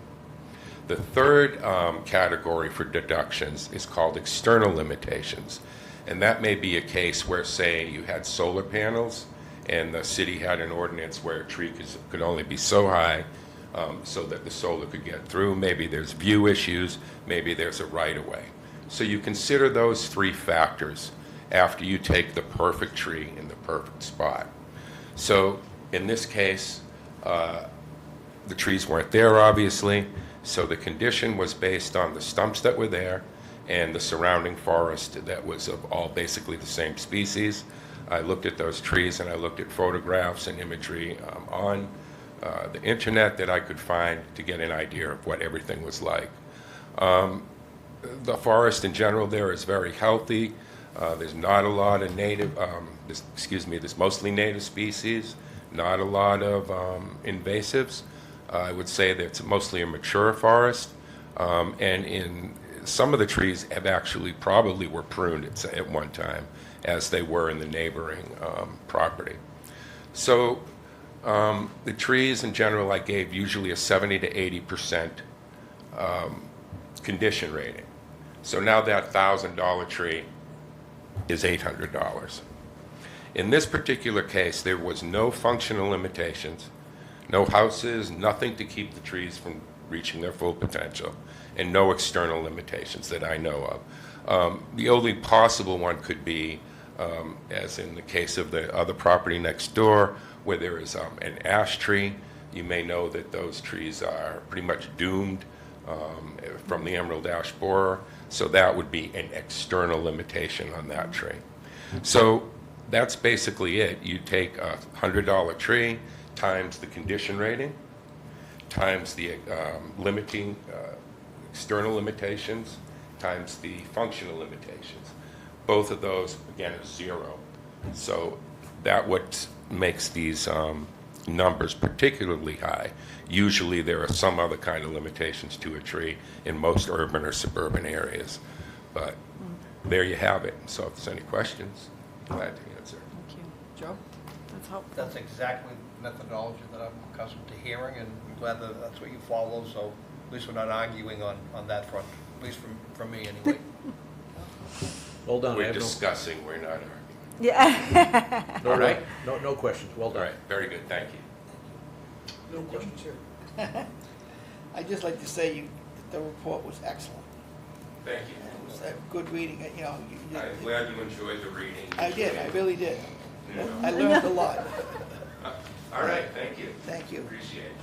The third category for deductions is called external limitations. And that may be a case where, say, you had solar panels and the city had an ordinance where a tree could only be so high so that the solar could get through. Maybe there's view issues. Maybe there's a right-of-way. So you consider those 3 factors after you take the perfect tree in the perfect spot. So in this case, the trees weren't there, obviously, so the condition was based on the stumps that were there and the surrounding forest that was of all basically the same species. I looked at those trees and I looked at photographs and imagery on the internet that I could find to get an idea of what everything was like. The forest in general there is very healthy. There's not a lot of native, there's mostly native species, not a lot of invasives. I would say that it's mostly a mature forest, and in some of the trees have actually probably were pruned at one time, as they were in the neighboring property. So the trees in general I gave usually a 70 to 80% condition rating. So now that $1,000 tree is $800. In this particular case, there was no functional limitations, no houses, nothing to keep the trees from reaching their full potential, and no external limitations that I know of. The only possible one could be, as in the case of the other property next door, where there is an ash tree. You may know that those trees are pretty much doomed from the emerald ash borer, so that would be an external limitation on that tree. So that's basically it. You take a $100 tree times the condition rating, times the limiting, external limitations, times the functional limitations. Both of those, again, is 0. So that what makes these numbers particularly high. Usually there are some other kind of limitations to a tree in most urban or suburban areas. But there you have it. So if there's any questions, glad to answer. Thank you. Joe? That's helpful. That's exactly the methodology that I'm accustomed to hearing, and I'm glad that that's what you follow, so at least we're not arguing on that front, at least from me anyway. Well done. I We're have discussing, we're not arguing. Yeah. no, All right. no questions. Well All done. right, very good, thank you. No questions here. I'd just like to say the report was excellent. Thank you. It was a good reading, you know. I'm glad you enjoyed the reading. I did, I really did. Yeah. I learned a lot. All right, thank you. Thank you. Appreciate it.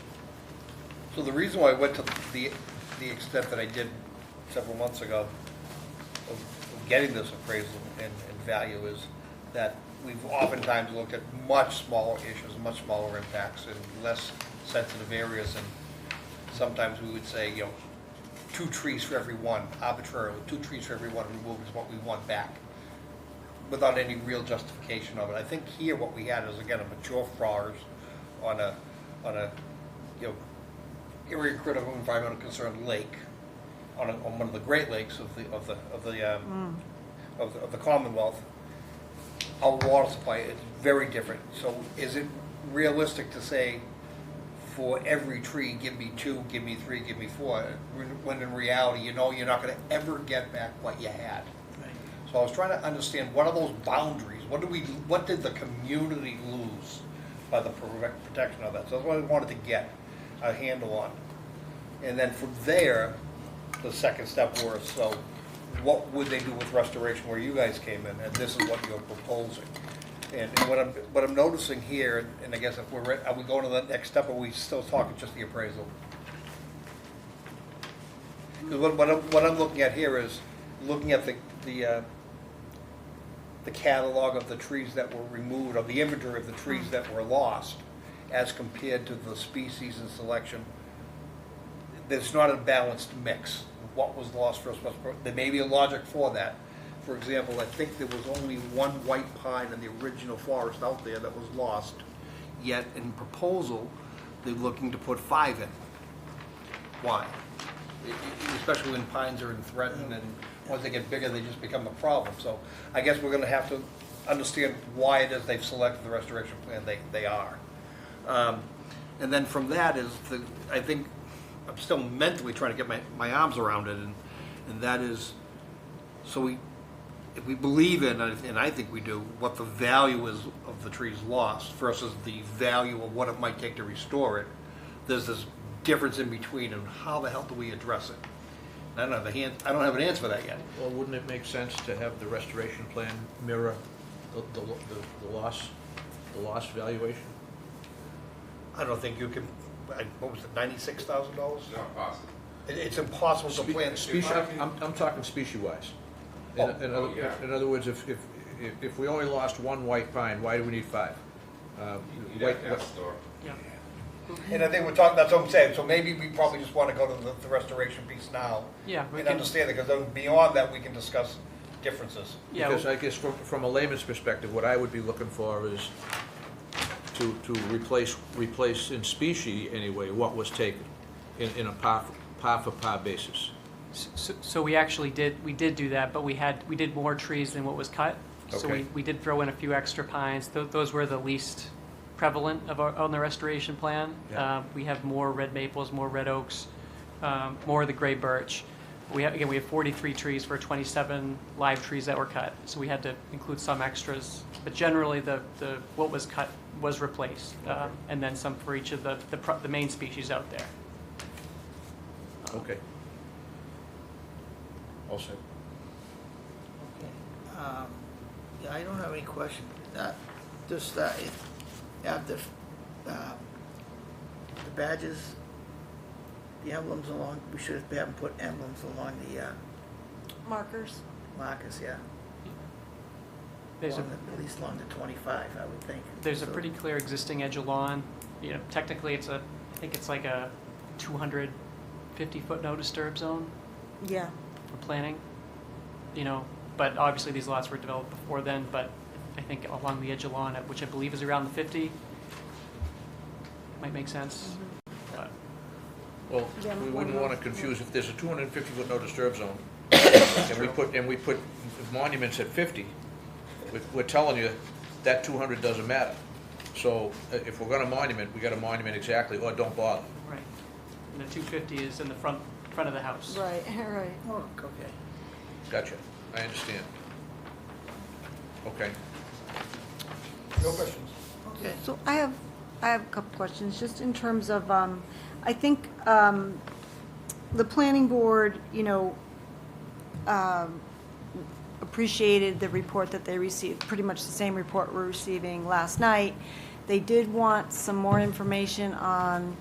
So the reason why I went to the extent that I did several months ago of getting this appraisal and value is that we've oftentimes looked at much smaller issues, much smaller impacts in less sensitive areas, and sometimes we would say, you know, 2 trees for every one, arbitrarily, 2 trees for every one removed is what we want back, without any real justification of it. I think here what we had is, again, a mature forest on a you know, area critical environmental concern lake, on one of the Great Lakes of the Commonwealth. Our water supply is very different. So is it realistic to say, for every tree, give me 2, give me 3, give me 4, when in reality, you know, you're not going to ever get back what you had? So I was trying to understand, what are those boundaries? What did the community lose by the protection of that? So that's what I wanted to get a handle on. And then from there, the second step was, so what would they do with restoration where you guys came in? And this is what you're proposing. And what I'm noticing here, and I guess if are we going to the next step, or are we still talking just the appraisal? Because what I'm looking at here is looking at the catalog of the trees that were removed, of the inventory of the trees that were lost, as compared to the species and selection. There's not a balanced mix. What was lost first? There may be a logic for that. For example, I think there was only 1 white pine in the original forest out there that was lost, yet in proposal, they're looking to put 5 in. Why? Especially when pines are threatened, and once they get bigger, they just become a problem. So I guess we're going to have to understand why it is they've selected the restoration plan they are. And then from that is, I think, I'm still mentally trying to get my arms around it, and that is, so if we believe in, and I think we do, what the value is of the trees lost versus the value of what it might take to restore it, there's this difference in between, and how the hell do we address it? I don't have an answer for that yet. Well, wouldn't it make sense to have the restoration plan mirror the loss valuation? I don't think you can, what was it, $96,000? It's not possible. It's impossible to plan. I'm talking species-wise. Oh, In other words, if we only lost 1 white pine, why do we need 5? And I think that's what I'm saying, so maybe we probably just want to go to the restoration piece now. Yeah, we And can- understand it, because then beyond that, we can discuss differences. Yeah, Because I guess from a layman's perspective, what I would be looking for is to replace in specie anyway what was taken in a par for par basis. So we actually did do that, but we did more trees than what was cut. So Okay. we did throw in a few extra pines. Those were the least prevalent on the restoration plan. Yeah. We have more red maples, more red oaks, more of the gray birch. We have 43 trees for 27 live trees that were cut. So we had to include some extras, but generally the what was cut was replaced, and then some for each of the main species out there. Okay. All set. Okay. Yeah, I don't have any questions. Just if you have the badges, the emblems along, we should have them put emblems along the Markers. markers, yeah. There's a- at least along the 25, I would think. There's a So- pretty clear existing edge of lawn. You know, technically, I think it's like a 250-foot no disturb zone Yeah. for planning. You know, but obviously these lots were developed before then, but I think along the edge of lawn, which I believe is around the 50, might make sense. But Well, Yeah, we one wouldn't more. want to confuse, if there's a 250-foot no disturb zone, and we put monuments at 50, we're telling you that 200 doesn't matter. So if we're going to monument, we got to monument exactly, or don't bother. right, and the 250 is in the front of the house. Right, right. Oh, okay. Gotcha, I understand. Okay. No questions? Okay. So I have a couple questions, just in terms of, I think the planning board, you know, appreciated the report that they received, pretty much the same report we're receiving last night. They did want some more information on,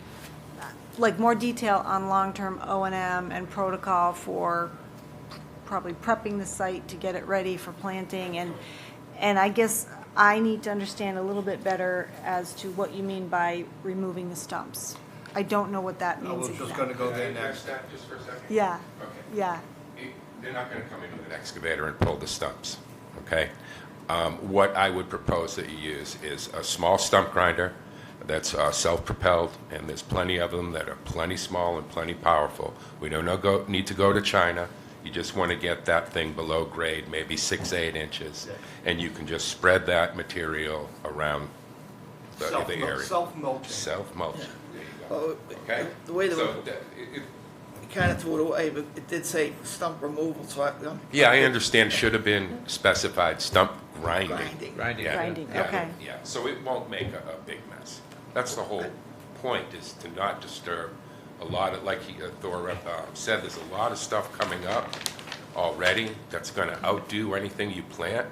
like, more detail on long-term O&M and protocol for probably prepping the site to get it ready for planting, and I guess I need to understand a little bit better as to what you mean by removing the stumps. I don't know what that I means was just exactly. gonna go there Can I next. address that just for a second? Yeah, Okay. yeah, They're not going to come in with an excavator and pull the stumps, okay? What I would propose that you use is a small stump grinder that's self-propelled, and there's plenty of them that are plenty small and plenty powerful. We don't need to go to China. You just want to get that thing below grade, maybe 6, 8 inches, and you can just spread that material around the area. Self-mulching. Self-mulching. Well, Okay? the way So the, that- it- kind of threw it away, but it did say stump removal, so I, Yeah, I understand, should have been specified stump grinding. grinding. Grinding. Yeah, Grinding, yeah, okay. Yeah, so it won't make a big mess. That's the whole point, is to not disturb a lot of, like Thor said, there's a lot of stuff coming up already that's gonna outdo anything you plant,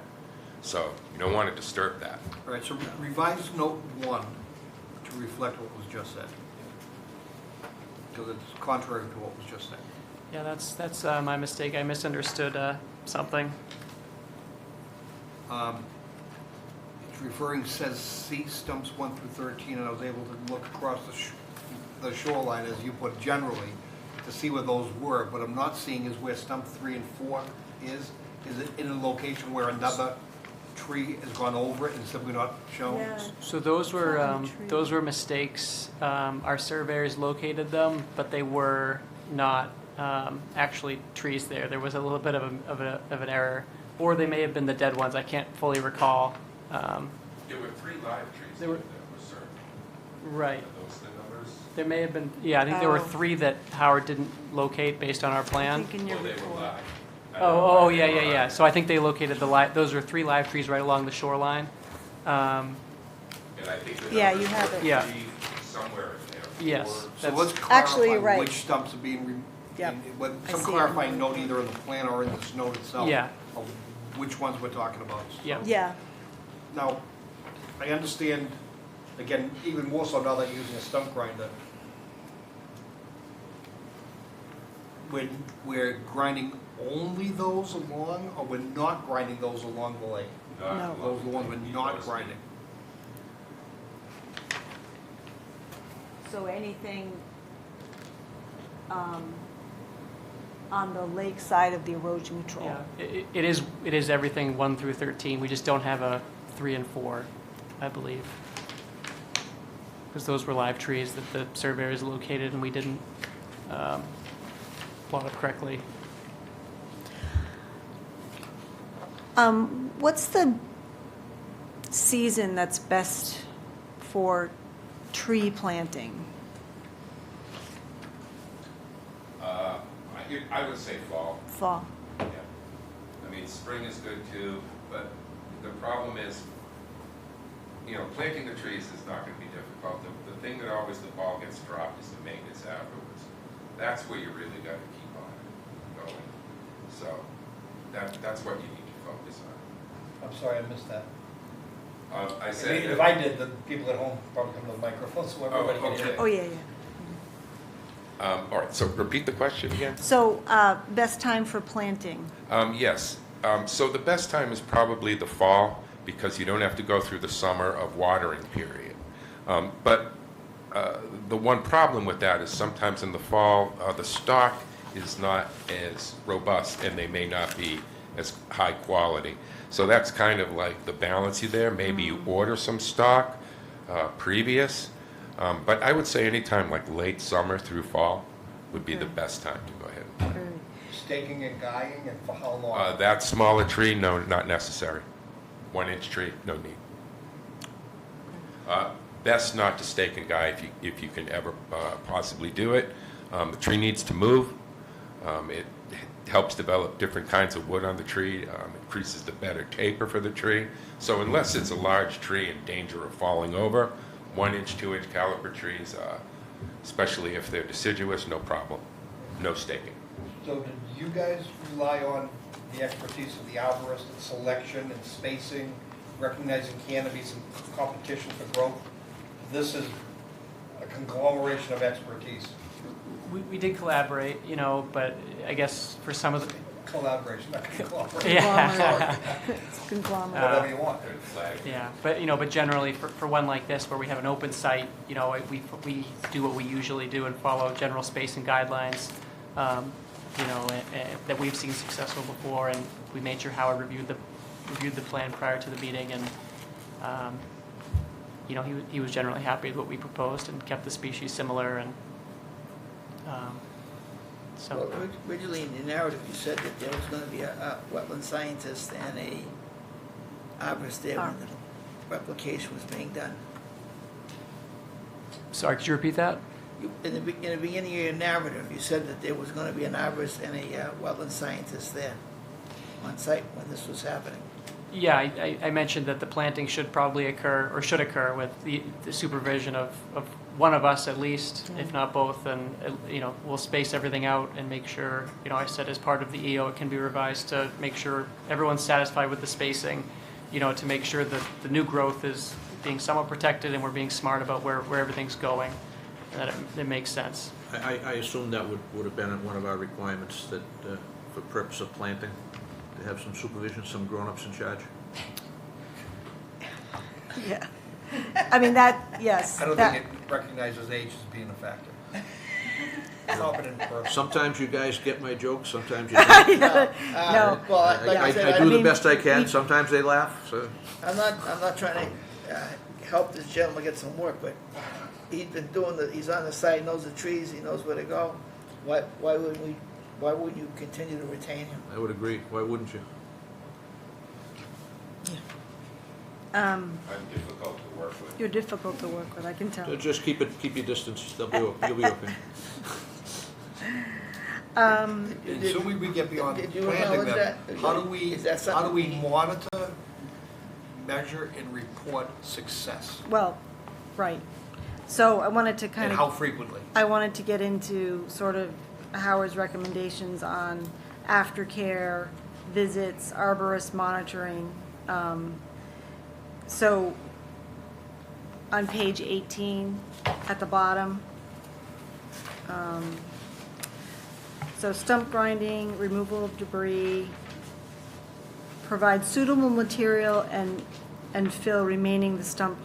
so you don't wanna disturb that. All right, so revise note 1 to reflect what was just said. Because it's contrary to what was just said. Yeah, that's my mistake. I misunderstood something. It's referring, says C stumps 1 through 13, and I was able to look across the shoreline, as you put generally, to see where those were, but I'm not seeing is where stump 3 and 4 is. Is it in a location where another tree has gone over it and simply not shown? yeah. So those Fallen tree. were mistakes. Our surveyors located them, but they were not actually trees there. There was a little bit of an error, or they may have been the dead ones. I can't fully recall. There were 3 live trees There that were- were served. Right. Are those the numbers? There may have been. Yeah, I think there were Oh. 3 that Howard didn't locate based on our I plan. think in your Well, they were report. live. Oh, yeah. So I think they located those are 3 live trees right along the shoreline. And I think the Yeah, numbers you have were it. Yeah. 3 somewhere in there. Yes. 4. So That's- let's Actually, you're clarify right. which stumps are being, Yep. with I some see it. clarifying note either in the plan or in this note itself. Yeah. Of which ones we're talking about. Yeah. Yeah, Now, I understand, again, even more so now that you're using a stump grinder. When we're grinding only those along, or we're not grinding those along the lake? Not No. along Those are the ones we're not Those- grinding. so anything on the lake side of the erosion control? Yeah, it is everything 1 through 13. We just don't have a 3 and 4, I believe. Because those were live trees that the surveyors located and we didn't plot up correctly. What's the season that's best for tree planting? I would say fall. Fall? Yeah. I mean, spring is good too, but the problem is, planting the trees is not going to be difficult. The thing that always the ball gets dropped is the maintenance afterwards. That's where you really got to keep on going. So that's what you need to focus on. I'm sorry, I missed that. I said If I did, the people at home probably come to the microphone so everybody can hear. Oh, yeah. all right, so repeat the question again. So, best time for planting? Yes, So the best time is probably the fall, because you don't have to go through the summer of watering period. But the one problem with that is sometimes in the fall, the stock is not as robust, and they may not be as high quality. So that's kind of like the balance there. Maybe you order some stock previous, but I would say anytime like late summer through fall would be the best time to go ahead and plant. Staking and guying, and for how long? That smaller tree, no, not necessary. 1-inch tree, no need. Best not to stake and guy if you can ever possibly do it. The tree needs to move. It helps develop different kinds of wood on the tree, increases the better taper for the tree. So unless it's a large tree in danger of falling over, 1-inch, 2-inch caliper trees, especially if they're deciduous, no problem, no staking. So did you guys rely on the expertise of the arborist in selection and spacing, recognizing canopies and competition for growth? This is a conglomeration of expertise. We did collaborate, you know, but I guess for some of the, Collaboration, not conglomeration. yeah. It's conglomerate. Whatever you want. Yeah, but, you know, but generally for one like this, where we have an open site, you know, we do what we usually do and follow general spacing guidelines, you know, that we've seen successful before, and we made sure Howard reviewed the plan prior to the meeting, and, you know, he was generally happy with what we proposed and kept the species similar, and, so. Well, originally in the narrative, you said that there was gonna be a wetland scientist and a arborist there when the replication was being done. Sorry, could you repeat that? In the beginning of your narrative, you said that there was gonna be an arborist and a wetland scientist there on site when this was happening. Yeah, I mentioned that the planting should probably occur, or should occur, with the supervision of one of us at least, if not both, and, you know, we'll space everything out and make sure, you know, I said as part of the EO, it can be revised to make sure everyone's satisfied with the spacing, you know, to make sure that the new growth is being somewhat protected and we're being smart about where everything's going, and that it makes sense. I assume that would have been one of our requirements, that for purpose of planting, to have some supervision, some grown-ups in charge. Yeah. I mean, that, yes. I don't that- think it recognizes age as being a factor. Competent person. Sometimes you guys get my jokes, sometimes you don't. No. Well, like I said, I do the mean, best I can, sometimes they laugh, so. I'm not trying to help this gentleman get some work, but he's been he's on the site, knows the trees, he knows where to go. Why wouldn't you continue to retain him? I would agree, why wouldn't you? I'm difficult to work with. You're difficult to work with, I can tell. Just keep your distance, you'll be okay. So we get beyond Did you planting acknowledge them, that? how do we, Is that how do something we we- monitor, measure, and report success? Well, right. So I wanted to kind And of. how frequently? I wanted to get into sort of Howard's recommendations on aftercare, visits, arborist monitoring. So on page 18 at the bottom, so stump grinding, removal of debris, provide suitable material and fill remaining stump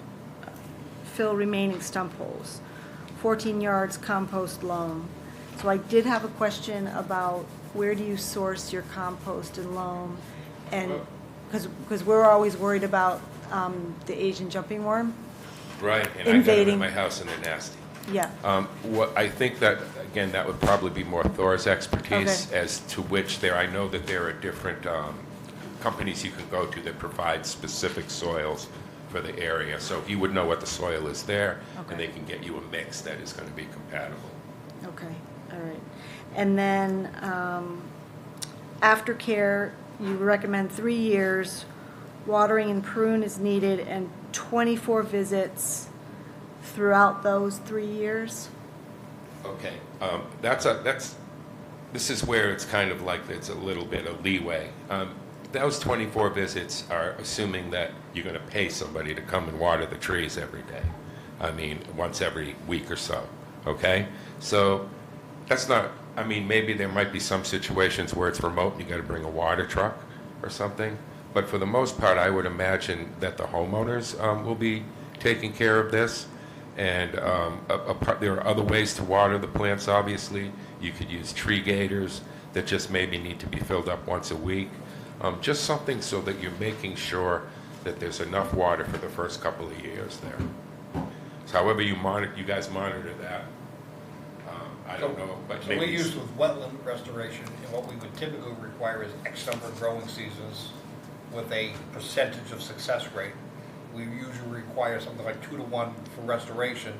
holes. 14 yards compost loam. So I did have a question about where do you source your compost and loam? And, because we're always worried about the Asian jumping worm. Right, and I got them Invading. in my house and they're nasty. Yeah, What I think that, again, that would probably be more Thor's expertise, Okay. as to which I know that there are different companies you can go to that provide specific soils for the area. So he would know what the soil is there, Okay. and they can get you a mix that is going to be compatible. okay, all right. And then aftercare, you recommend 3 years, watering and prune is needed, and 24 visits throughout those 3 years? Okay, this is where it's kind of like it's a little bit of leeway. Those 24 visits are assuming that you're going to pay somebody to come and water the trees every day. I mean, once every week or so, okay? So that's not, I mean, maybe there might be some situations where it's remote and you got to bring a water truck, or something. But for the most part, I would imagine that the homeowners will be taking care of this. And there are other ways to water the plants, obviously. You could use tree gators that just maybe need to be filled up once a week. Just something so that you're making sure that there's enough water for the first couple of years there. So however you guys monitor that, I don't know, but So maybe. we use with wetland restoration, and what we would typically require is X number of growing seasons with a percentage of success rate. We usually require something like 2 to 1 for restoration.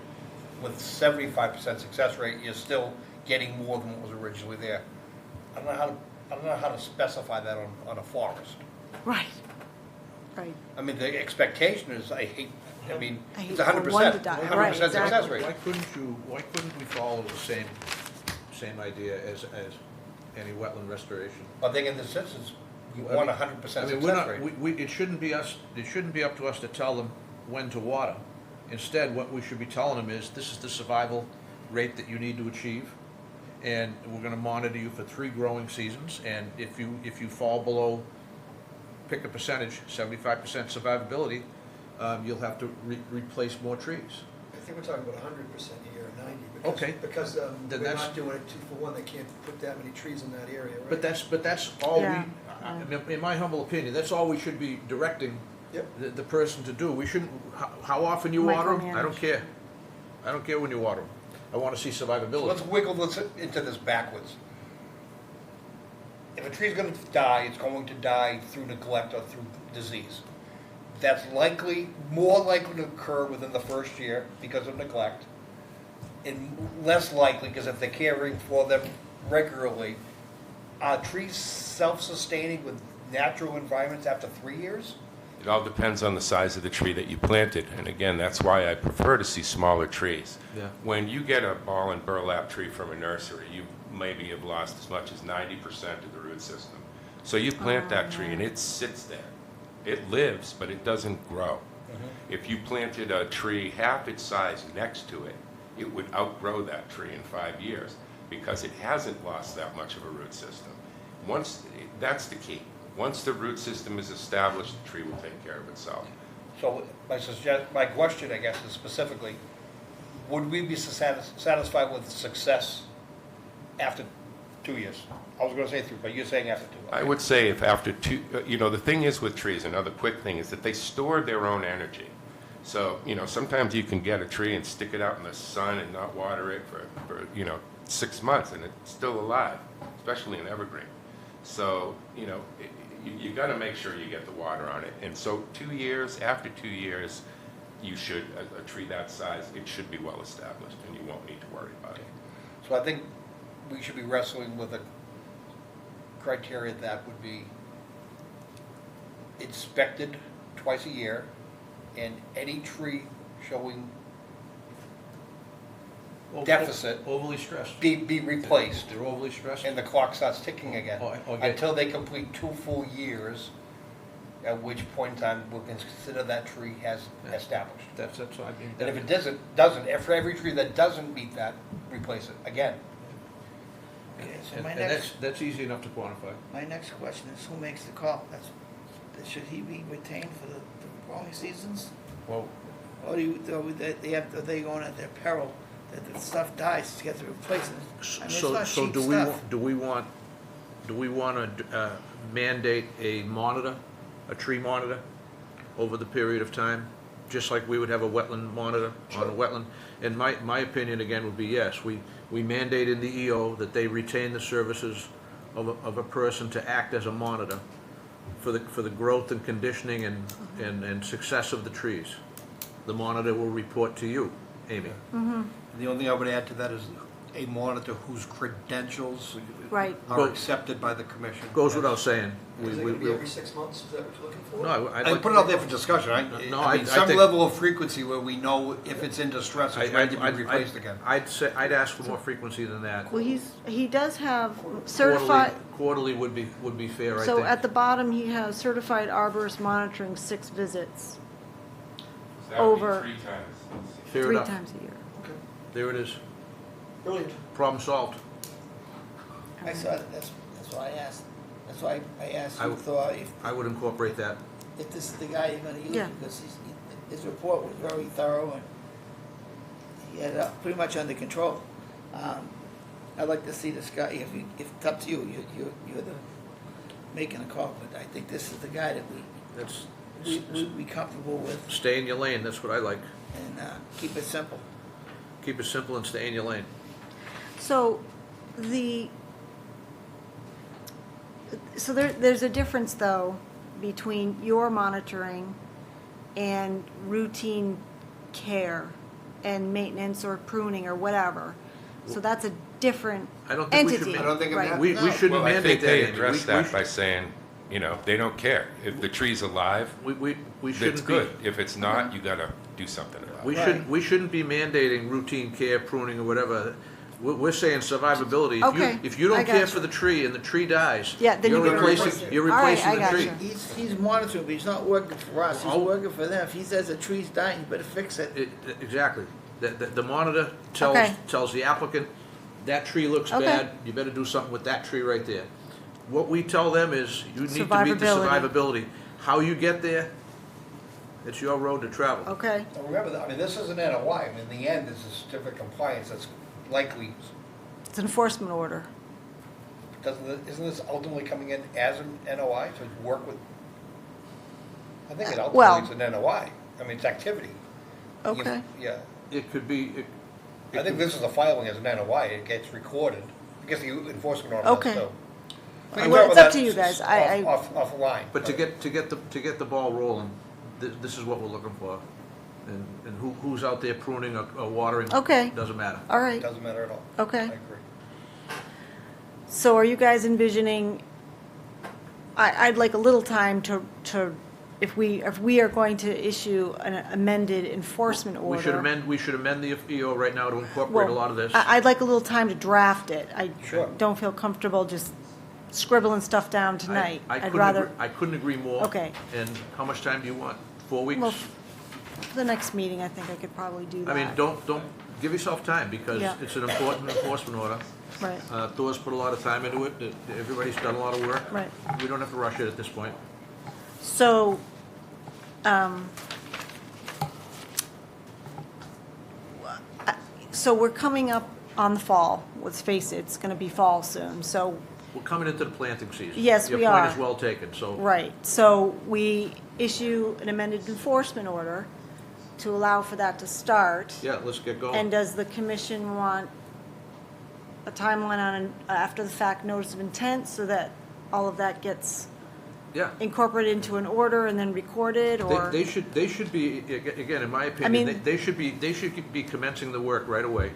With 75% success rate, you're still getting more than what was originally there. I don't know how to specify that on a forest. Right, right. I mean, the expectation is, I hate it's for 100%, one to die. 100% Right, success exactly. rate. Why couldn't we follow the same idea as any wetland restoration? I think in this instance, you I want mean- 100% I success mean, we're not, rate. it shouldn't be up to us to tell them when to water. Instead, what we should be telling them is, this is the survival rate that you need to achieve, and we're gonna monitor you for 3 growing seasons, and if you fall below, pick a percentage, 75% survivability, you'll have to replace more trees. I think we're talking about 100% a year, 90. Because, Okay. Because Then we're that's- not doing it 2-for-1, they can't put that many trees in that area, right? But that's all Yeah. in my humble opinion, that's all we should be directing Yep. the person to do. We shouldn't, how often you water them, I don't Micromanage. care. I don't care when you water them. I wanna see So survivability. let's wiggle this into this backwards. If a tree's gonna die, it's going to die through neglect or through disease. That's more likely to occur within the first year because of neglect, and less likely because if they're caring for them regularly. Are trees self-sustaining with natural environments after 3 years? It all depends on the size of the tree that you planted, and again, that's why I prefer to see smaller trees. Yeah. When you get a ball and burlap tree from a nursery, you maybe have lost as much as 90% of the root system. So you plant that tree and it sits there. It lives, but it doesn't grow. If you planted a tree half its size next to it, it would outgrow that tree in 5 years because it hasn't lost that much of a root system. That's the key. Once the root system is established, the tree will take care of itself. So my question, I guess, is specifically, would we be satisfied with success after 2 years? I was gonna say 3, but you're saying after 2. I would say if after 2, the thing is with trees, another quick thing is that they store their own energy. So, sometimes you can get a tree and stick it out in the sun and not water it for 6 months and it's still alive, especially an evergreen. So, you got to make sure you get the water on it. And so after 2 years, a tree that size, it should be well established and you won't need to worry about it. So I think we should be wrestling with a criteria that would be inspected twice a year, and any tree showing deficit Overly stressed. be replaced, They're overly stressed. and the clock starts ticking again, Okay. until they complete 2 full years, at which point in time we'll consider that tree has established. That's what I mean. And if it doesn't, if for every tree that doesn't meet that, replace it again. Okay, so And my and next, that's easy enough to quantify. my next question is, who makes the call? Should he be retained for the growing seasons? Well, Or are they going at their peril, that the stuff dies to get to replace it? I mean, it's not so cheap do stuff. we want to mandate a monitor, a tree monitor, over the period of time, just like we would have a wetland monitor on a wetland? And my opinion, again, would be yes, we mandate in the EO that they retain the services of a person to act as a monitor for the growth and conditioning and success of the trees. The monitor will report to you, Amy. The only thing I would add to that is a monitor whose credentials Right. are accepted by the commission. Goes without saying. Is it going to be every 6 months? Is that what you're looking for? No, I put it out there for discussion. I mean, some think- level of frequency where we know if it's in distress, it's ready to be replaced again. I'd ask for more frequency than that. Well, he does have certified, Quarterly would be fair, I think. so at the bottom, he has certified arborist monitoring 6 visits, So that would be Over. 3 times. Fair 3 enough. times a year. Okay, There it is. brilliant. Problem solved. I saw that, that's why I asked. That's why I asked I you, would- Thor, I would incorporate that. if this is the guy you're gonna use, Yeah. because his report was very thorough and he had it pretty much under control. I'd like to see this guy, if it's up to you, you're the making a call, but I think this is the guy that That's, we'd be comfortable with, stay in your lane, that's what I like. and keep it simple. Keep it simple and stay in your lane. So there's a difference, though, between your monitoring and routine care and maintenance or pruning or whatever. So that's a different I don't think we should entity. ma- I don't think right. that- We shouldn't Well, I mandate think that, they Andy. address We that should- by saying, you know, they don't care. If the tree's alive, We it's shouldn't be. good. If it's not, you gotta do something about it. We shouldn't be mandating routine care, pruning, or whatever. We're saying survivability. Okay, If you I don't care gotcha. for the tree and the tree dies, Yeah, then you're you gotta replacing, replace it. you're All right, replacing I the tree. gotcha. He's monitoring, but he's not working for us, he's Oh. working for them. If he says a tree's dying, you better fix it. Exactly. The monitor Okay. tells the applicant, that tree looks Okay. bad, you better do something with that tree right there. What we tell them is, you need to meet the Survivability. survivability. How you get there, it's your road to travel. Okay, Now, remember, I mean, this is an NOI, I mean, in the end, this is certificate of compliance that's likely, it's an enforcement order. isn't this ultimately coming in as an NOI to work with? I think it Well- ultimately is an NOI, I mean, it's activity. Okay. Yeah, It could be, I think this is a filing as an NOI, it gets recorded, I guess the enforcement order Okay. does too. Well, it's up to you guys. I- Offline. but to get the ball rolling, this is what we're looking for. And who's out there pruning or watering? Okay. Doesn't matter. All right, Doesn't matter at all. Okay. I agree. so are you guys envisioning, I'd like a little time to, if we are going to issue an amended enforcement order. We should amend the EO right now to incorporate a Well, lot of this. I'd like a little time to draft it. I Sure. don't feel comfortable just scribbling stuff down tonight. I I'd couldn't rather, agree- I couldn't agree more. Okay. And how much time do you want? 4 weeks? well, for the next meeting, I think I could probably do that. I mean, don't, give yourself time, because Yeah. it's an important enforcement order. Right, Thor's put a lot of time into it, everybody's done a lot of work. right. We don't have to rush it at this point. So, so we're coming up on the fall. Let's face it, it's gonna be fall soon, so, We're coming into the planting season. Yes, we Your are. point is well taken, so. right. So we issue an amended enforcement order to allow for that to start. Yeah, let's get And going. does the commission want a timeline on an after-the-fact notice of intent so that all of that gets Yeah. incorporated into an order and then recorded, or? They should be, again, in my mean- opinion, they should be commencing the work right away.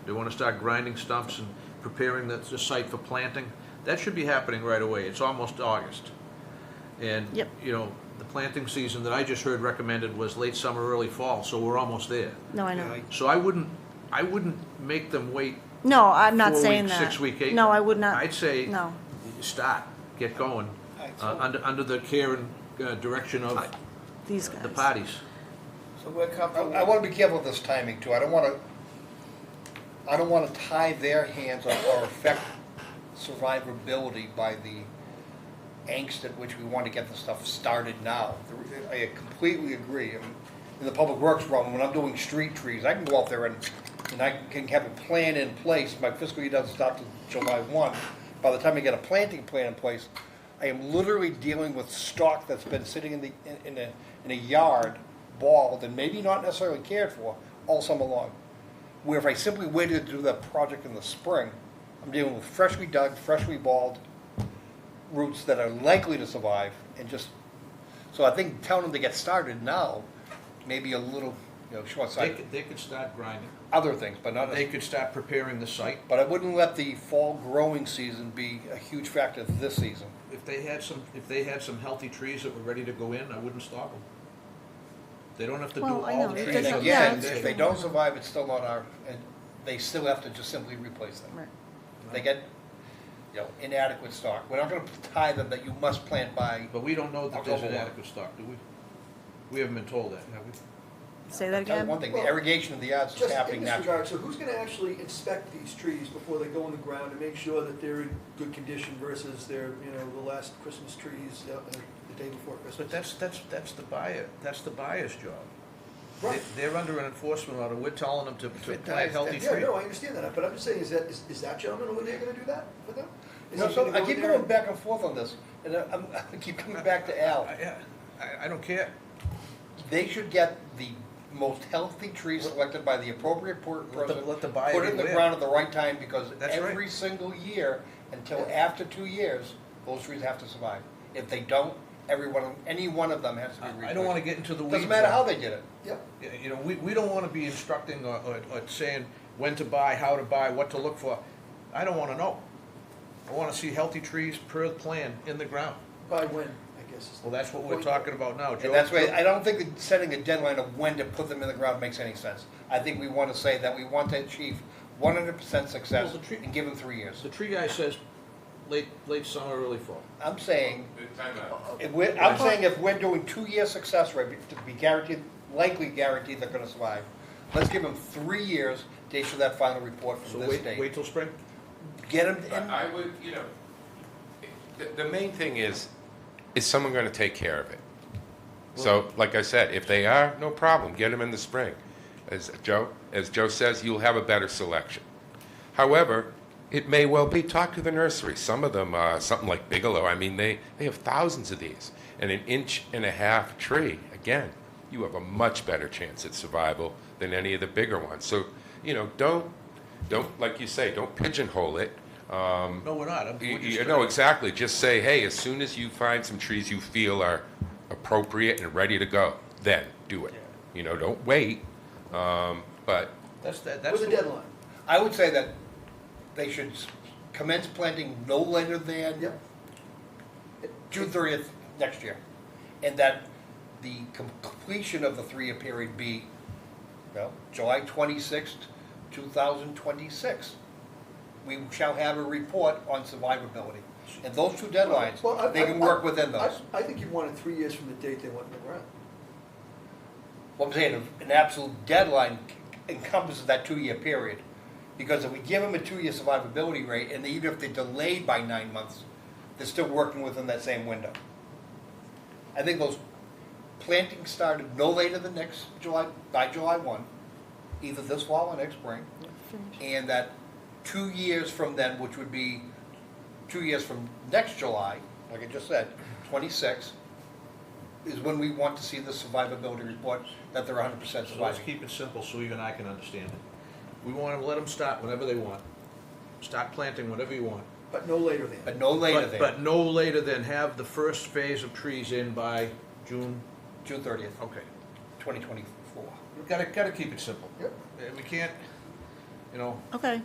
They want to start grinding stumps and preparing the site for planting. That should be happening right away. It's almost August. And, Yep. you know, the planting season that I just heard recommended was late summer, early fall, so we're almost there. No, I know. So I wouldn't make them wait No, I'm not 4 saying weeks, that. 6 week, 8. No, I would not. I'd say, No, start, get going, under the care and direction of these guys. the parties. So we're comfortable. I want to be careful with this timing too. I don't want to tie their hands or affect survivability by the angst at which we want to get the stuff started now. I completely agree. I mean, in the public works realm, when I'm doing street trees, I can go out there and I can have a plan in place. My fiscal year doesn't start till July 1. By the time I get a planting plan in place, I am literally dealing with stock that's been sitting in a yard, balled, and maybe not necessarily cared for all summer long. Where if I simply waited to do that project in the spring, I'm dealing with freshly dug, freshly balled roots that are likely to survive, and just, so I think telling them to get started now may be a little, short-sighted. They could start grinding. Other things, but not, They could start preparing the site. but I wouldn't let the fall growing season be a huge factor this season. If they had some healthy trees that were ready to go in, I wouldn't stop them. They don't have to do Well, I all know, the it trees. And doesn't- on the yeah, again, same it's if day. they don't survive, it's still not and they still have to just simply replace them. Right. They get, inadequate stock. We're not gonna tie them that you must plant by, But we don't know that there's October one. inadequate stock, do we? We haven't been told that, have we? Say that Tell you again? one thing, the irrigation of the yards is Just in happening this naturally. regard, so who's gonna actually inspect these trees before they go in the ground and make sure that they're in good condition versus their, the last Christmas trees, the day before Christmas? But that's the buyer, that's the buyer's job. Right. They're under an enforcement order, we're telling them to plant healthy Yeah, trees. no, I understand that, but I'm just saying, is that gentleman over there gonna do that for them? Is No, he so gonna I go keep in there going and- back and forth on this, and I keep coming back to Al. I don't care. They should get the most healthy trees selected by the appropriate person. let the buyer Put it in the beware. ground at the right time, because That's right. every single year, until after 2 years, those trees have to survive. If they don't, any one of them has to be replaced. I don't wanna get into the weeds. Doesn't matter on- how they did it. Yep. You know, we don't wanna be instructing or saying when to buy, how to buy, what to look for. I don't wanna know. I wanna see healthy trees per plan in the ground. By when, I guess. is the Well, that's what we're point. talking about now, Joe. And that's why, I don't think that setting a deadline of when to put them in the ground makes any sense. I think we want to say that we want to achieve 100% success Well, the tree- and give them 3 years. The tree guy says late summer, early fall. I'm saying, if we're doing 2-year success rate, to be guaranteed, likely guaranteed they're gonna survive, let's give them 3 years to issue that final report So from this wait date. till spring? Get them But in, I would, the main thing is someone going to take care of it? So, like I said, if they are, no problem, get them in the spring. As Joe says, you'll have a better selection. However, it may well be, talk to the nursery. Some of them, something like Bigelow, I mean, they have thousands of these. And an 1.5 inch tree, again, you have a much better chance at survival than any of the bigger ones. So, don't, like you say, don't pigeonhole it. No, we're not. No, exactly. Just say, hey, as soon as you find some trees you feel are appropriate and ready to go, then do it. Don't wait. But That's With a deadline. I would say that they should commence planting no later than Yep. June 30th next year. And that the completion of the 3-year period be, July 26th, 2026. We shall have a report on survivability. And those two deadlines, Well, they can work within those. I think you wanted 3 years from the date they went in the ground. What I'm saying, an absolute deadline encompasses that 2-year period. Because if we give them a 2-year survivability rate, and even if they're delayed by 9 months, they're still working within that same window. I think those plantings started no later than by July 1, either this fall or next spring. And that 2 years from then, which would be 2 years from next July, like I just said, 26, is when we want to see the survivability report that they're 100% So let's surviving. keep it simple so even I can understand it. We want to let them start whenever they want. Start planting whenever you want. But no later than. But no later than But no later than have the first phase of trees in by June. June 30th, Okay. 2024. Gotta keep it simple. Yep. We can't, Okay,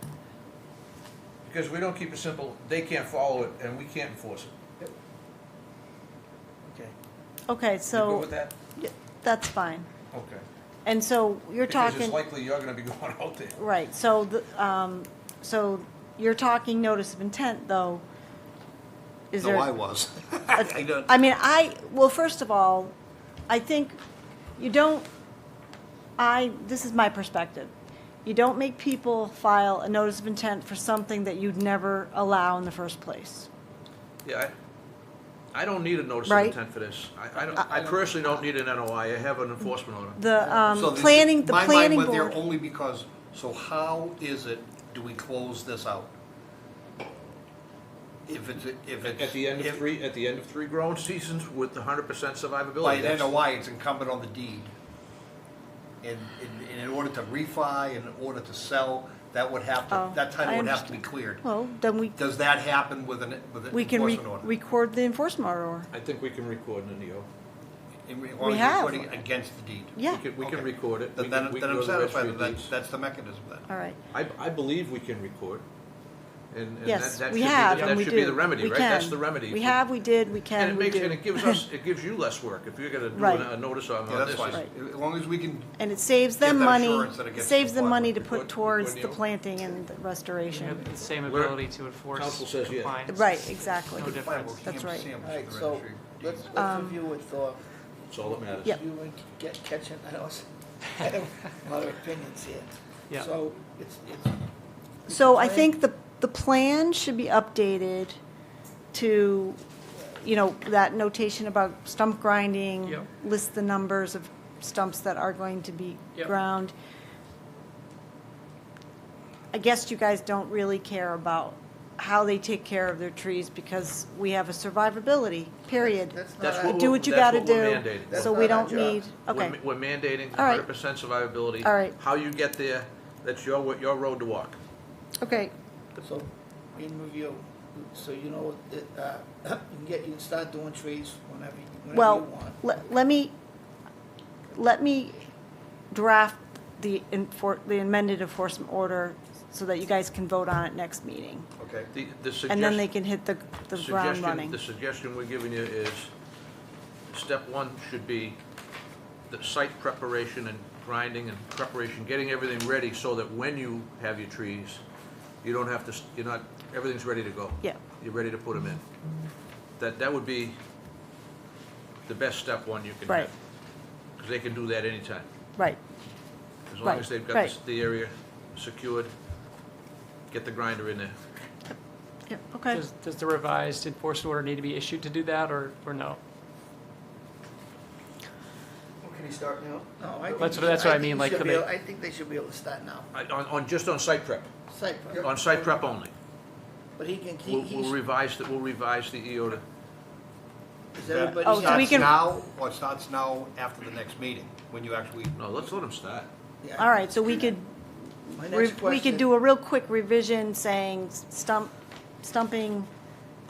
because we don't keep it simple, they can't follow it and we can't enforce it. Okay. okay, You go so, with that? yeah, that's fine. Okay. And so you're Because talking. it's likely you're gonna be going out there. Right, so, so you're talking notice of intent, though, is there? No, I was. I don't. I mean, well, first of all, I think you don't, this is my perspective. You don't make people file a notice of intent for something that you'd never allow in the first place. Yeah, I don't need a notice of Right. intent for this. I personally don't need an NOI, I have an enforcement order. So The planning my mind went board. there only because, so how is it, do we close this out? If it's. At the end of three growing seasons with 100% survivability. By that's- NOI, it's incumbent on the deed. And in order to refi, in order to sell, that would have to, Oh, that title I would have to be understand. cleared. Well, then Does that happen with an we can enforcement order? record the enforcement order. I think we can record in the NEO. As long We as you're have. putting it against the deed. Yeah, We can Okay. record it. Then We can I'm go to the satisfied registry that of deeds. that's the mechanism then. all right. I believe we can record. And Yes, that we should be have, the- and we That should be do. the remedy, We right? That's can. the remedy. We have, we did, we can, And we do. it gives you less work if you're gonna do Right. a notice on Yeah, that's this. fine. Right. As long as we can, And it saves Get them that money, assurance that it gets saves them complied money with. to put Record- towards record the deal. planting and the You restoration. have the same Where- ability to enforce Council says yes. compliance. Right, exactly. No difference. That's right. All right, so let's review with, That's all that matters. Yep. you and catch it, I know, I have a lot of opinions here. Yeah. So it's. So I think the plan should be updated to, you know, that notation about stump grinding. Yep. List the numbers of stumps that are going to be Yep. ground. I guess you guys don't really care about how they take care of their trees because we have a survivability, period. That's That's not what our- Do we're- what you that's gotta what we're do. mandating. That's So we not our don't job. need, okay, We're mandating All right. 100% survivability. All right. How you get there, that's your road to walk. okay. So, in review, so you know, you can start doing trees whenever you Well, want. let me draft the amended enforcement order so that you guys can vote on it next meeting. Okay. And then they can hit the ground running. The suggestion we're giving you is, step one should be the site preparation and grinding and preparation, getting everything ready so that when you have your trees, you don't have to, everything's ready to go. Yeah. You're ready to put them in. That would be the best step one you can Right. have. Because they can do that anytime. Right, As long Right, as they've got right. the area secured, get the grinder in there. yeah, okay. Does the revised enforcement order need to be issued to do that, or no? Well, can he start now? No, I think That's you what- that's should- what I think mean, you like, should could be they- able- I think they should be able to start now. Just on site prep, Site prep. on site prep only. But he can, We'll revise the EO to, is That everybody? Oh, so we starts can- now, or it starts now after the next meeting, when you actually, no, let's let them start. Yeah. All right, so we could, My we next could question- do a real quick revision saying stumping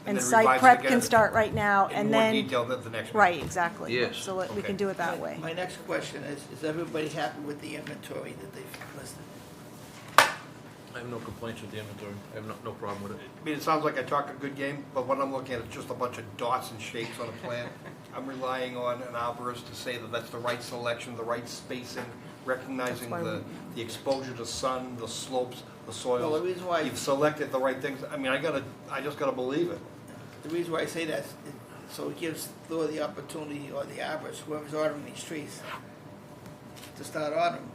and then site revise it prep again can start right now, in and more then, detail at the next meeting. right, exactly. Yes. So we Okay. can do it that way. My next question is everybody happy with the inventory that they've listed? I have no complaints with the inventory. I have no problem with it. I mean, it sounds like I talk a good game, but what I'm looking at is just a bunch of dots and shapes on a plan. I'm relying on an arborist to say that that's the right selection, the right spacing, recognizing That's why the exposure to sun, the slopes, the Well, the soils. reason why, You've selected the right things. I mean, I just gotta believe it. the reason why I say that is so it gives Thor the opportunity, or the arborist, whoever's ordering these trees, to start ordering.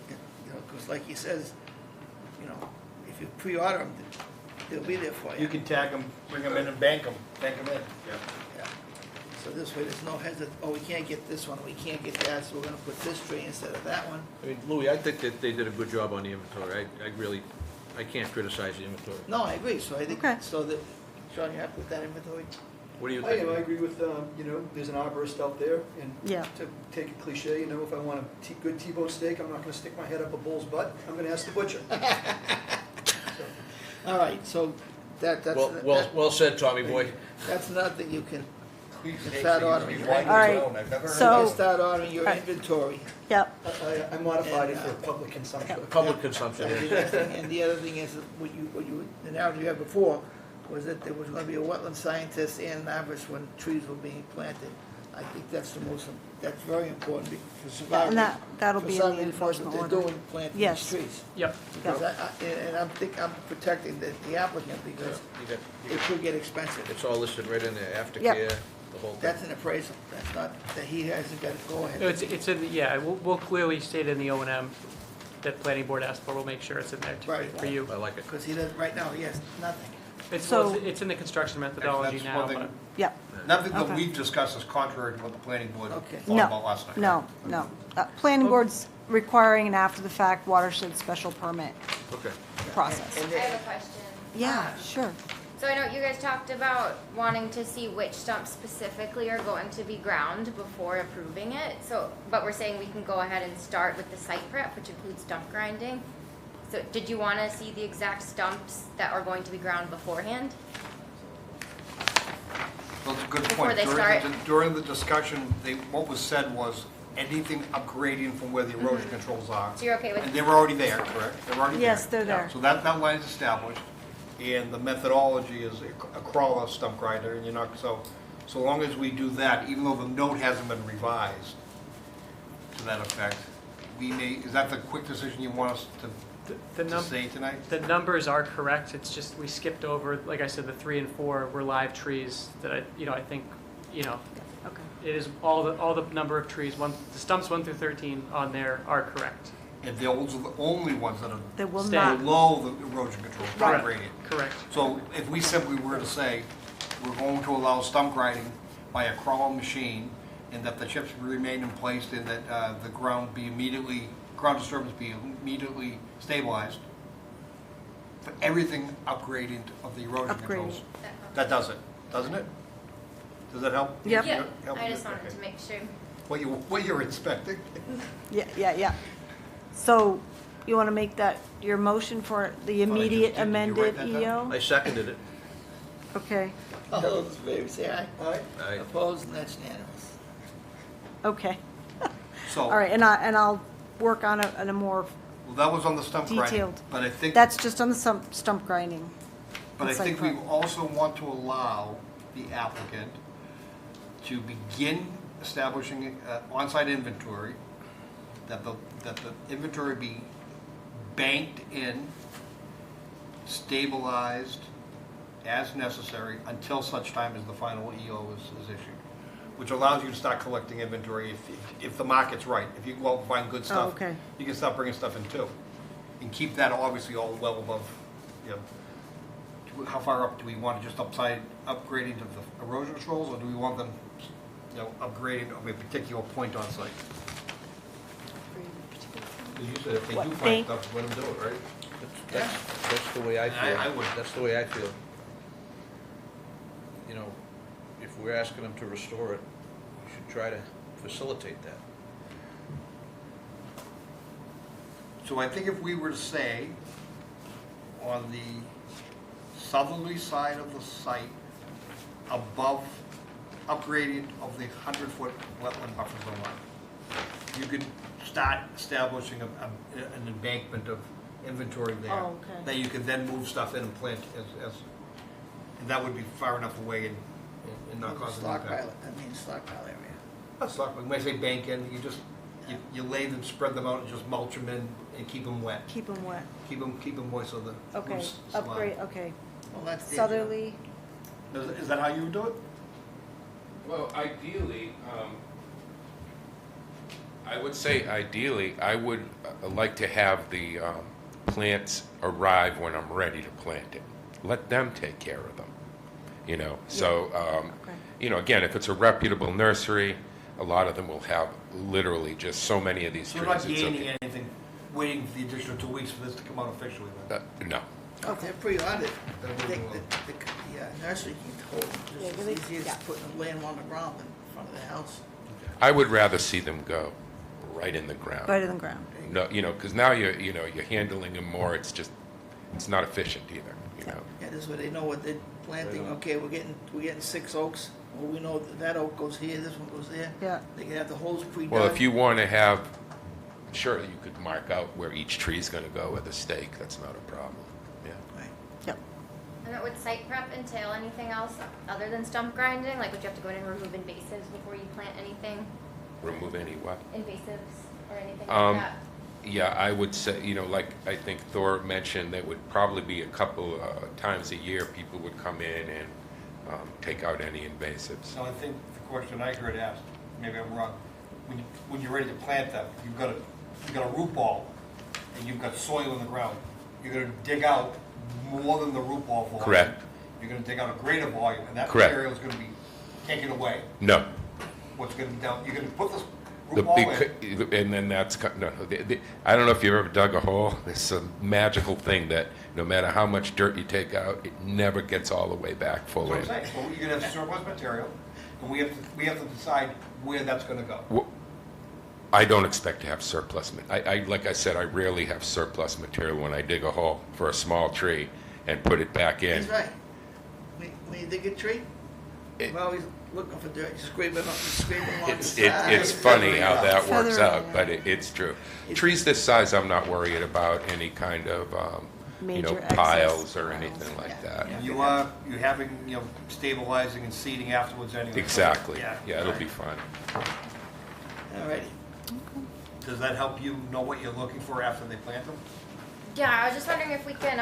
You know, because like he says, you know, if you pre-order them, they'll be there for you. You can tag them, bring them in and bank them in. Yeah. So this way, there's no we can't get this one, we can't get that, so we're gonna put this tree instead of that one. I mean, Louis, I think that they did a good job on the inventory. I can't criticize the inventory. No, I agree, so I think, Okay. so that, Sean, you happy with that inventory? What do you I think? agree with, there's an arborist out there, and Yeah. to take a cliche, if I want a good T-bone steak, I'm not gonna stick my head up a bull's butt, I'm gonna ask the butcher. All right, so that's. Well said, Tommy boy. That's another thing you can start ordering, right? All right, You so- can start ordering your All right. inventory. Yep, I modified it for public consumption. Public consumption. And the other thing- and the other thing is, the narrative you had before was that there was gonna be a wetland scientist and an arborist when trees were being planted. I think that's that's very important for survival. and that'll For be in somebody the that knows enforcement what they're order. doing, planting these Yes. trees. Yep. Because and I'm protecting the applicant because You it could get expensive. It's all listed right in there, aftercare, Yep. the whole thing. That's an appraisal, that's not, that he hasn't got to go ahead. No, it's in, yeah, we'll clearly state in the O and M that planning board asked for, we'll make sure it's in there Right. for you. I like it. Because he doesn't, right now, he has nothing. Well, it's in the construction methodology That's now, one thing. but yep. Nothing that Okay. we've discussed is contrary to what the planning board Okay. thought about last night. No. Planning board's requiring an after-the-fact watershed special permit Okay. process. And I then- have a question. Yeah, sure. So I know you guys talked about wanting to see which stumps specifically are going to be ground before approving it. So, but we're saying we can go ahead and start with the site prep, which includes stump grinding. So did you want to see the exact stumps that are going to be ground beforehand? That's a good Before point. they start. During the discussion, what was said was anything upgrading from where the erosion controls are. So you're okay with? And they were already there, correct? They were already there. Yes, they're there. So that line is established, and the methodology is a crawler stump grinder, and you're not, so long as we do that, even though the note hasn't been revised to that effect, is that the quick decision you want us to say tonight? the numbers are correct, it's just, we skipped over, like I said, the 3 and 4 were live trees that I think you know, Okay. it is all the number of trees, the stumps 1 through 13 on there are correct. And those are the only ones that They are will Stay. not, below the erosion control, not Correct. gradient. Correct. So if we simply were to say, we're going to allow stump grinding by a crawling machine, and that the chips remain in place, and that the ground disturbance be immediately stabilized, for everything upgrading of the erosion controls. That does it, doesn't it? Does that help? Yep. Yeah, Help I you? just wanted Okay. to make sure. What you're inspecting? yeah. So you want to make that your motion for the immediate did you write amended that down? I EO? seconded it. Okay, All those in favor say aye. Aye. Aye. Opposed, and that's unanimous. okay. So, All right, and I'll work on a more, well, that was on the stump grinding, Detailed. but I think, that's just on the stump grinding. but I It's like think we that. also want to allow the applicant to begin establishing on-site inventory, that the inventory be banked in, stabilized as necessary until such time as the final EO is issued, which allows you to start collecting inventory if the market's right. If you go out and find good stuff, okay. you can start bringing stuff in too. And keep that obviously all well above, you know, how far up do we want to just upgrading to the erosion controls, or do we want them, you know, upgrading of a particular point on site? Because you said if they What, do find bank? stuff, let them do it, right? That's the way I feel. I would. That's the way I feel. You know, if we're asking them to restore it, we should try to facilitate that. So I think if we were to say, on the southerly side of the site, above upgrading of the 100-foot wetland buffer zone line, you could start establishing an embankment of inventory there. Oh, okay. That you could then move stuff in and plant and that would be far enough away and not causing impact. Stockpile area. Not stockpile, when I say bank in, you lay them, spread them out, and just mulch them in and keep them wet. Keep them wet. Keep them moist so the Okay, roots survive. upgrade, okay. Well, that's the. Southerly, Is that how you would do it? Well, ideally, I would say ideally, I would like to have the plants arrive when I'm ready to plant it. Let them take care of them, you know. So, okay. you know, again, if it's a reputable nursery, a lot of them will have literally just so many of these So trees. you're not It's gaining okay. anything, waiting for the additional 2 weeks for this to come out officially then? No. Oh, they're pre-audit. I think the nursery can hold them, Yeah, just as they- easy as yeah. putting them laying on the ground in front of the house. I would rather see them go right in the ground. right in the ground. No, you know, because now you're handling them more. It's not efficient either. You know. Yeah, this way they know what they're planting. Okay, we're getting 6 oaks. Well, we know that oak goes here, this one goes there. Yeah. They can have the holes pre-dug. Well, if you want to have, sure, you could mark out where each tree's going to go with a stake. That's not a problem. Yeah. Right. Yep. And would site prep entail anything else other than stump grinding? Like, would you have to go in and remove invasives before you plant anything? Remove any what? Invasives or anything Um, like that? Yeah, I would say, you know, like I think Thor mentioned, there would probably be a couple times a year people would come in and take out any invasives. So I think the question I heard asked, maybe I'm wrong, when you're ready to plant them, you've got a root ball and you've got soil in the ground. You're gonna dig out more than the root ball volume. Correct. You're gonna dig out a greater volume, and that Correct. material is gonna be taken away. No. What's gonna be down, you're gonna put this The root ball big, in. and then I don't know if you've ever dug a hole. It's a magical thing that no matter how much dirt you take out, it never gets all the way back full That's in. what I'm saying, so you're gonna have surplus material, and we have to decide where that's gonna go. I don't expect to have surplus. Like I said, I rarely have surplus material when I dig a hole for a small tree and put it back in. That's right. When you dig a tree, It- we're always looking for dirt, scrape it along the side. It's funny how that works Feathering out, it but it's true. Trees this size, I'm not worried about any kind of, Major excess piles or piles. anything like that. You're having, stabilizing and seeding afterwards anyway. Exactly. Yeah. Yeah, it'll be fun. All righty. Does that help you know what you're looking for after they plant them? Yeah, I was just wondering if we can,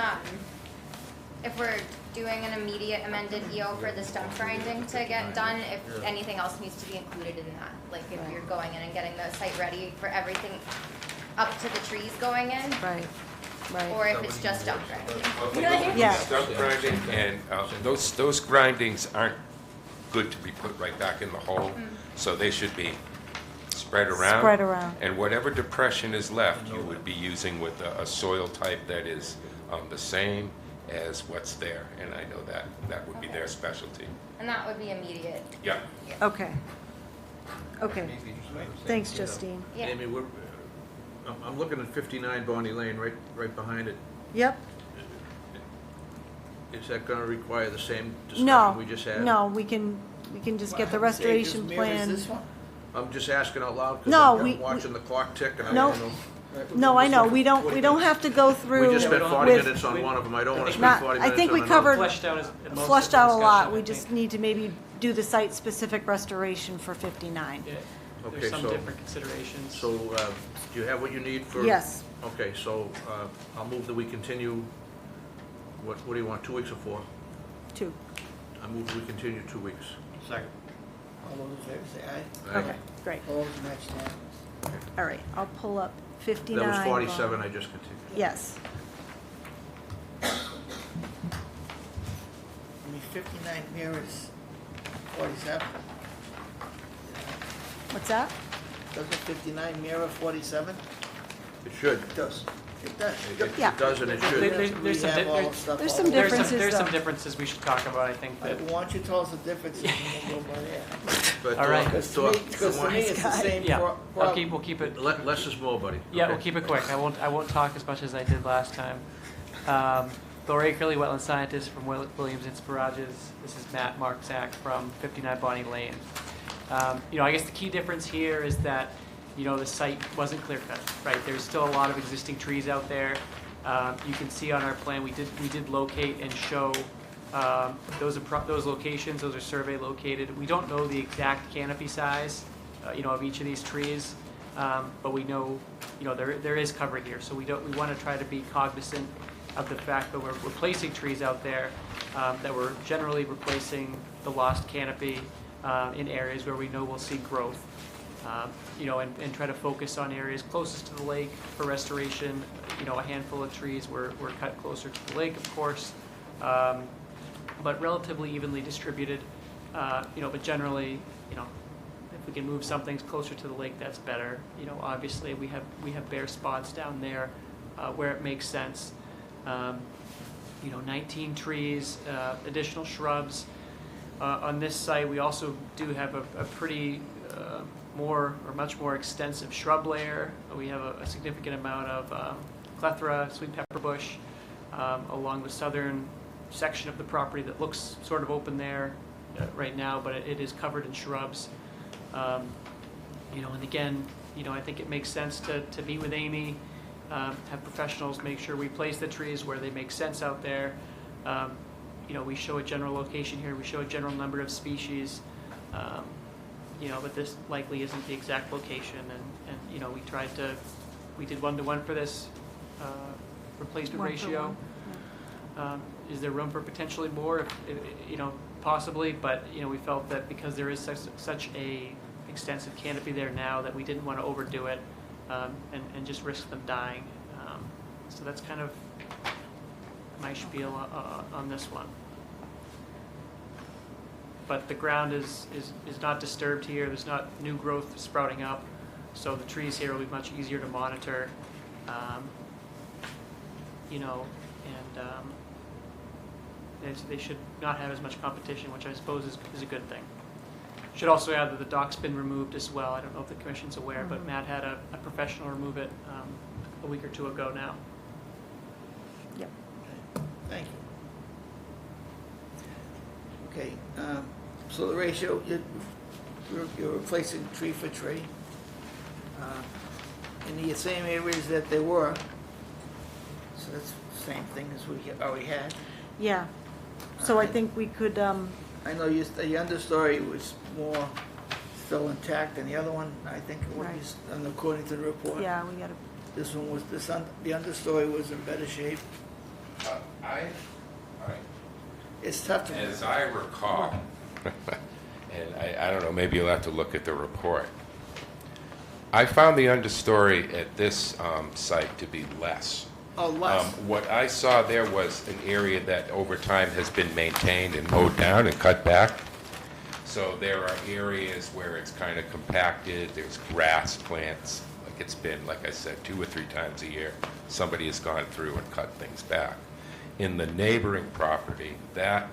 if we're doing an immediate amended EO for the stump grinding to get done, if anything else needs to be included in that. Like if you're going in and getting the site ready for everything up to the trees going in, Right, right. or if it's just stump grinding. Yeah. Stump grinding, and those grindings aren't good to be put right back in the hole, so they should be spread around. Spread around. And whatever depression is left, you would be using with a soil type that is the same as what's there, and I know that would be their specialty. And that would be immediate. Yeah. Okay. Okay. Thanks, Justine. Yeah. Amy, I'm looking at 59 Bonnie Lane, right behind it. Yep. Is that gonna require the same No, discussion we just had? no, we can just get the restoration Acres mirrors plan. this one? I'm just asking out loud, No, because we- I'm watching the clock tick, and I No. don't know. No, I know, we don't have to go through We just spent 40 with, minutes on one of them, I don't wanna spend not, 40 I minutes think on we another. covered, Fleshed out most of the flushed out a lot, discussion, we I just think. need to maybe do the site-specific restoration for 59. Yeah, Okay, there's some so- different considerations. So, do you have what you need for? Yes. Okay, so, I'll move that we continue, what do you want, 2 weeks or 4? 2. I move that we continue 2 weeks. Second. All those in favor say aye. Aye. Okay, great. Opposed, and that's unanimous. All right, I'll pull up 59. That was 47, I just continued. Yes. I mean, 59 mirrors 47. What's that? Doesn't 59 mirror 47? It should. It does. It does. Yeah. It does and it There- should. there- there's some We have di- all there- the stuff there's all some over. differences, There's some though. differences we should talk about, I think, that, Why don't you tell us the differences and we'll go by there? But, All right. Because to me, it's the same yeah, problem. we'll keep it, Less is more, buddy. yeah, Okay. we'll keep it quick. I won't talk as much as I did last time. Laura Akerley, wetland scientist from Williams Barrages. This is Matt Marczak from 59 Bonnie Lane. I guess the key difference here is that, the site wasn't clear cut, right? There's still a lot of existing trees out there. You can see on our plan, we did locate and show those locations. Those are survey located. We don't know the exact canopy size, of each of these trees, but we know, there is cover here. So we want to try to be cognizant of the fact that we're replacing trees out there, that we're generally replacing the lost canopy in areas where we know we'll see growth. And try to focus on areas closest to the lake for restoration. A handful of trees were cut closer to the lake, of course, but relatively evenly distributed. But generally, if we can move some things closer to the lake, that's better. Obviously we have bare spots down there where it makes sense. 19 trees, additional shrubs. On this site, we also do have a pretty much more extensive shrub layer. We have a significant amount of clethra, sweet pepper bush, along the southern section of the property that looks sort of open there right now, but it is covered in shrubs. And again, I think it makes sense to meet with Amy, have professionals make sure we place the trees where they make sense out there. We show a general location here, we show a general number of species, but this likely isn't the exact location, and we did 1-to-1 for this replacement 1 for ratio. 1, Is there room for potentially more? If possibly, but we felt that because there is such a extensive canopy there now, that we didn't want to overdo it and just risk them dying. So that's kind of my spiel on this one. But the ground is not disturbed here. There's not new growth sprouting up, so the trees here will be much easier to monitor. They should not have as much competition, which I suppose is a good thing. Should also add that the dock's been removed as well. I don't know if the commission's aware, but Matt had a professional remove it a week or 2 ago now. Yep. Thank you. Okay, so the ratio, you're replacing tree for tree in the same areas that they were. So that's the same thing as we already had. Yeah. So I think we could, I know the understory was more still intact than the other one, I think, Right. according to the report. yeah, we gotta, This one was, the understory was in better shape. I it's tough to. As I recall, and I don't know, maybe you'll have to look at the report. I found the understory at this site to be less. Oh, less. What I saw there was an area that over time has been maintained and mowed down and cut back. So there are areas where it's kind of compacted, there's grass plants, like it's been, like I said, 2 or 3 times a year, somebody has gone through and cut things back. In the neighboring property, that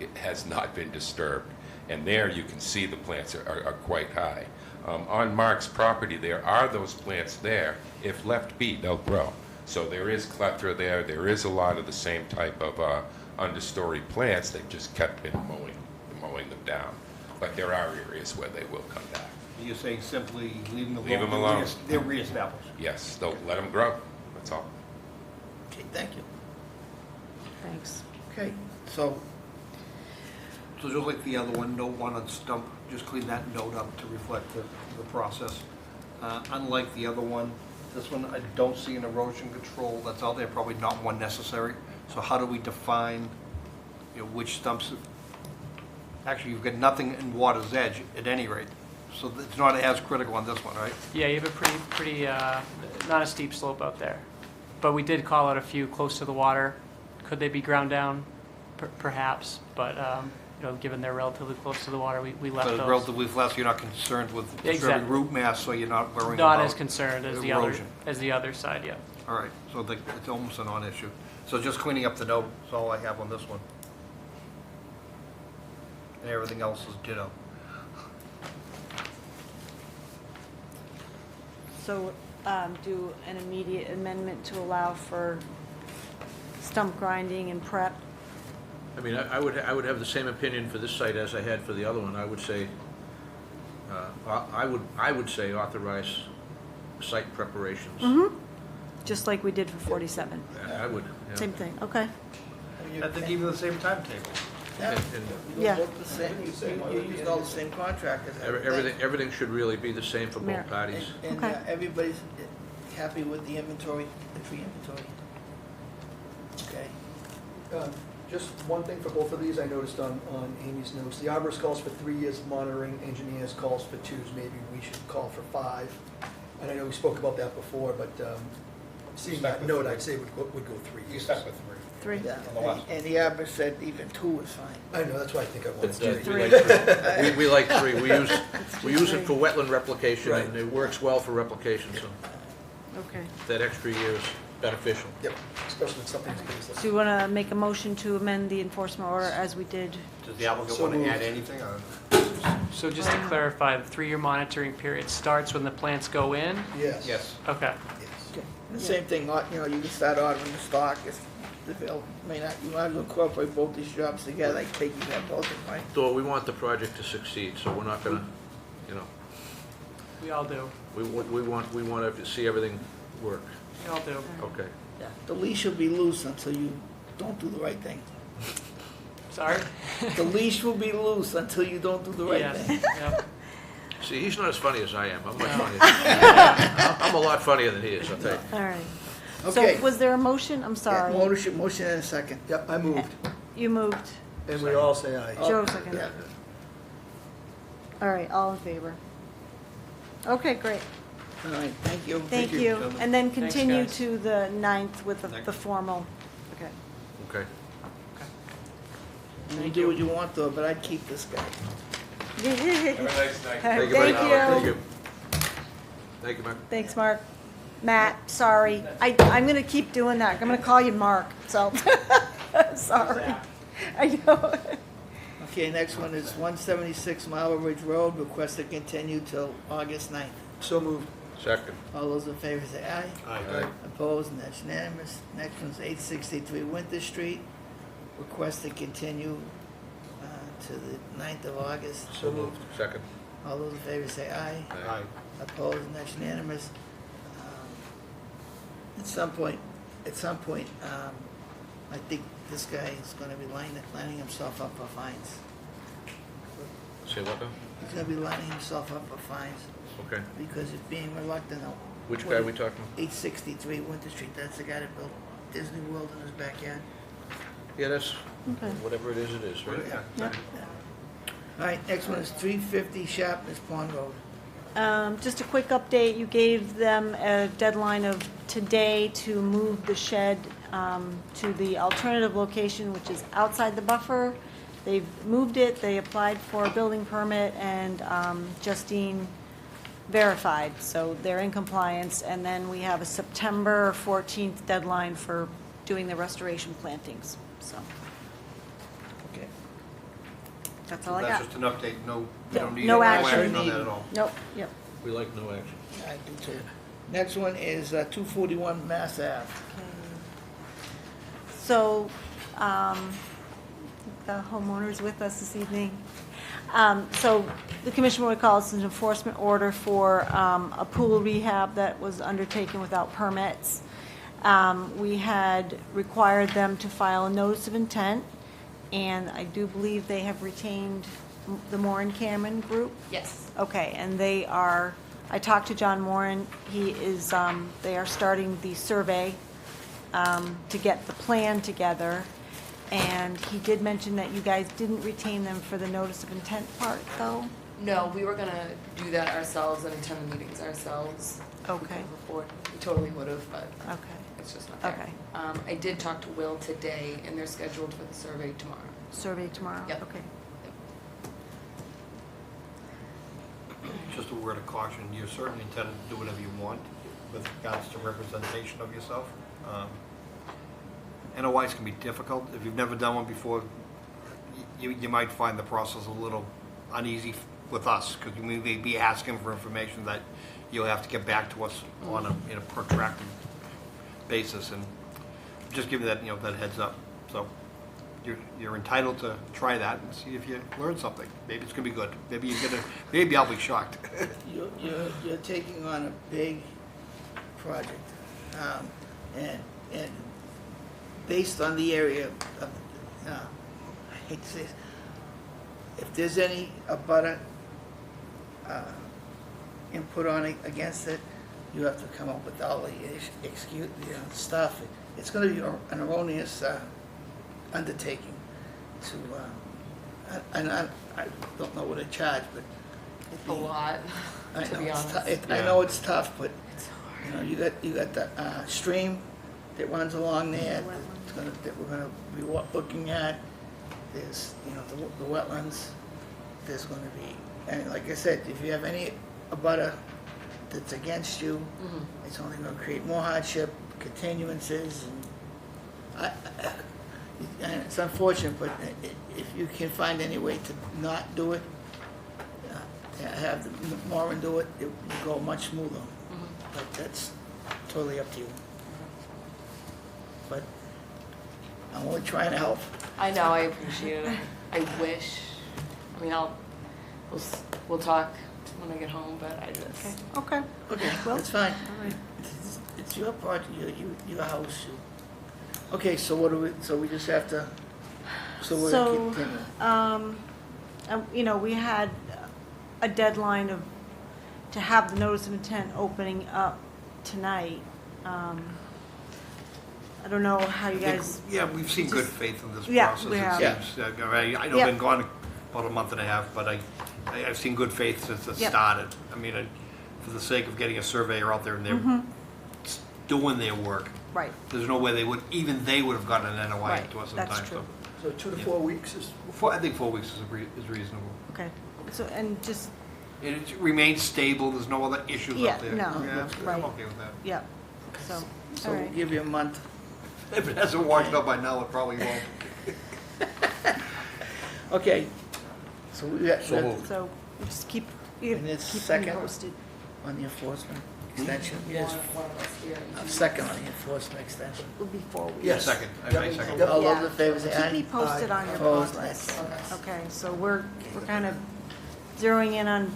it has not been disturbed, and there you can see the plants are quite high. On Mark's property, there are those plants there. If left be, they'll grow. So there is clethra there. There is a lot of the same type of understory plants. They've just kept been mowing them down. But there are areas where they will come back. You're saying simply leave them alone? Leave them alone. They're reestablished. Yes, they'll let them grow. That's all. Okay, thank you. Thanks. Okay, so, So just like the other one, note 1 on stump, just clean that note up to reflect the process. Unlike the other one, this one, I don't see an erosion control that's out there, probably not one necessary. So how do we define, which stumps? Actually, you've got nothing in water's edge at any rate, so it's not as critical on this one, right? Yeah, you have a pretty, not a steep slope out there. But we did call out a few close to the water. Could they be ground down? Perhaps, but, given they're relatively close to the water, we left So those. relatively flat, so you're not concerned with disturbing Exactly. root mass, so you're not worrying about Not as concerned as the other, erosion. side, yeah. All right, so it's almost a non-issue. So just cleaning up the note is all I have on this one. And everything else is ditto. So, do an immediate amendment to allow for stump grinding and prep? I mean, I would have the same opinion for this site as I had for the other one. I would say, I would say authorize site preparations. Mm-hmm. Just like we did for 47. I would, yeah. Same thing, okay. At the give you the same timetable. yeah, And- Yeah. you both the same, you used all the same contractors. Everything should really be the same for Mayor. both parties. And Okay. everybody's happy with the inventory, the tree inventory? Okay. Just one thing for both of these, I noticed on Amy's notes, the arborist calls for 3 years monitoring, engineers calls for 2, maybe we should call for 5. And I know we spoke about that before, but seeing that note, I'd say would go 3 You years. stuck with 3. 3. Yeah, On the last and the arborist said even 2 is fine. I know, that's why I think I want But, 3. three. We like 3. We use it for wetland replication, Right. and it works well for replication, so Okay. that extra year is beneficial. Yep, especially when something's basic. So you want to make a motion to amend the enforcement order as we did? Does the applicant So want to moved. add anything? Or? So just to clarify, the 3-year monitoring period starts when the plants go in? Yes. Yes. Okay. Yes. The same thing, you can start ordering the stock, if you might as well incorporate both these jobs together, like take you have both of them, right? So we want the project to succeed, so we're not gonna, We all do. we want to see everything work. We all do. Okay. Yeah. The leash will be loose until you don't do the right thing. Sorry? The leash will be loose until you don't do the right Yes. thing. Yep. See, he's not as funny as I am. I'm much No. funnier. I'm a lot funnier than he is, I'll tell you. All right. Okay. So was there a motion? I'm sorry. Yeah, motion in a second. Yep, I moved. You moved. And we all say aye. Joe second. Yeah. All right, all in favor? Okay, great. All right, thank you. Thank you. gentlemen. And then Thanks, continue guys. to the 9th with the formal. Okay. Okay. You can do what you want though, but I'd keep this guy. Have a nice night. Thank you, Thank Mike. you. Thank you. Thank you, Mike. Thanks, Mark. Matt, sorry. I'm going to keep doing that. I'm going to call you Mark, so, sorry. I know. Okay, next one is 176 Marble Ridge Road, request to continue till August 9th. So moved. Second. All those in favor say aye. Aye. Opposed, and that's unanimous. Next one's 863 Winter Street, request to continue to the 9th of August. So moved. Second. All those in favor say aye. Aye. Opposed, and that's unanimous. At some point, I think this guy is gonna be lining himself up for fines. Say what now? He's gonna be lining himself up for fines Okay. because he's being reluctant. Which guy are we talking? 863 Winter Street, that's the guy that built Disney World in his backyard. Yeah, that's, Okay. Whatever it is, right? Yeah. Yep. All right, next one is 350 Sharpness Pond Road. Just a quick update, you gave them a deadline of today to move the shed to the alternative location, which is outside the buffer. They've moved it, they applied for a building permit, and Justine verified, so they're in compliance. And then we have a September 14th deadline for doing the restoration plantings, so Okay. that's all I That's got. just an update, no, we don't need No any action. on that at all. Nope, yep. We like no action. I do too. Next one is 241 Mass Ave. So, the homeowner's with us this evening. So the commission would call this an enforcement order for a pool rehab that was undertaken without permits. We had required them to file a notice of intent, and I do believe they have retained the Moran Cameron Group. Yes. Okay, and they are, I talked to John Moran, he is, they are starting the survey to get the plan together, and he did mention that you guys didn't retain them for the notice of intent part, though? No, we were gonna do that ourselves and attend the meetings ourselves. Okay. Before, we totally would have, but Okay, it's just not there. okay. I did talk to Will today, and they're scheduled for the survey tomorrow. Survey tomorrow? Yep. Okay. Just a word of caution, you're certainly entitled to do whatever you want with regards to representation of yourself. NOIs can be difficult. If you've never done one before, you might find the process a little uneasy with us, because you may be asking for information that you'll have to get back to us on in a protracted basis, and just give you that, that heads up. So you're entitled to try that and see if you learn something. Maybe it's gonna be good. Maybe I'll be shocked. You're taking on a big project, and based on the area of, I hate to say this, if there's any abutter input on it, against it, you have to come up with all the stuff. It's going to be an erroneous undertaking to, and I don't know what to charge, but A lot, I to know be it's honest. I know it's tough, but It's hard. you got the stream that runs along there. That we're gonna be looking at. There's the wetlands. There's going to be, and like I said, if you have any abutter that's against you, it's only going to create more hardship, continuances, and it's unfortunate, but if you can find any way to not do it, have the Moran do it, it will go much smoother. But that's totally up to you. But I'm only trying to help. I know, I appreciate it. I wish, I mean, we'll talk when I get home, but I just. Okay. Okay, Well, that's fine. all right. It's your project, your house. Okay, so what do we, so we just have to, so we're gonna continue. We had a deadline to have the notice of intent opening up tonight. I don't know how you guys, Yeah, we've seen good faith in this Yeah, process. we have. It seems. I know Yep. I've been gone about a month and a half, but I've seen good faith since it Yep. started. I mean, for the sake of getting a surveyor out there and they're doing their work, right, there's no way they would have gotten an NOI Right, to us in that's time. true. So 2 to 4 weeks is, I think 4 weeks is reasonable. okay. So, and just, And it remains stable, there's no other issues Yeah, out there. no, I'm right. okay with that. yeah, so, So all we'll right. give you a month. If it hasn't washed up by now, it probably won't. Okay, so we got, So moved. So we just keep And it's me second? posted. on the enforcement extension, One of us here. a second on the enforcement extension. It'll be 4 weeks. Yeah, second, I second. All those in favor say Keep me aye. posted on your Opposed? progress. Okay, so we're kind of zeroing in on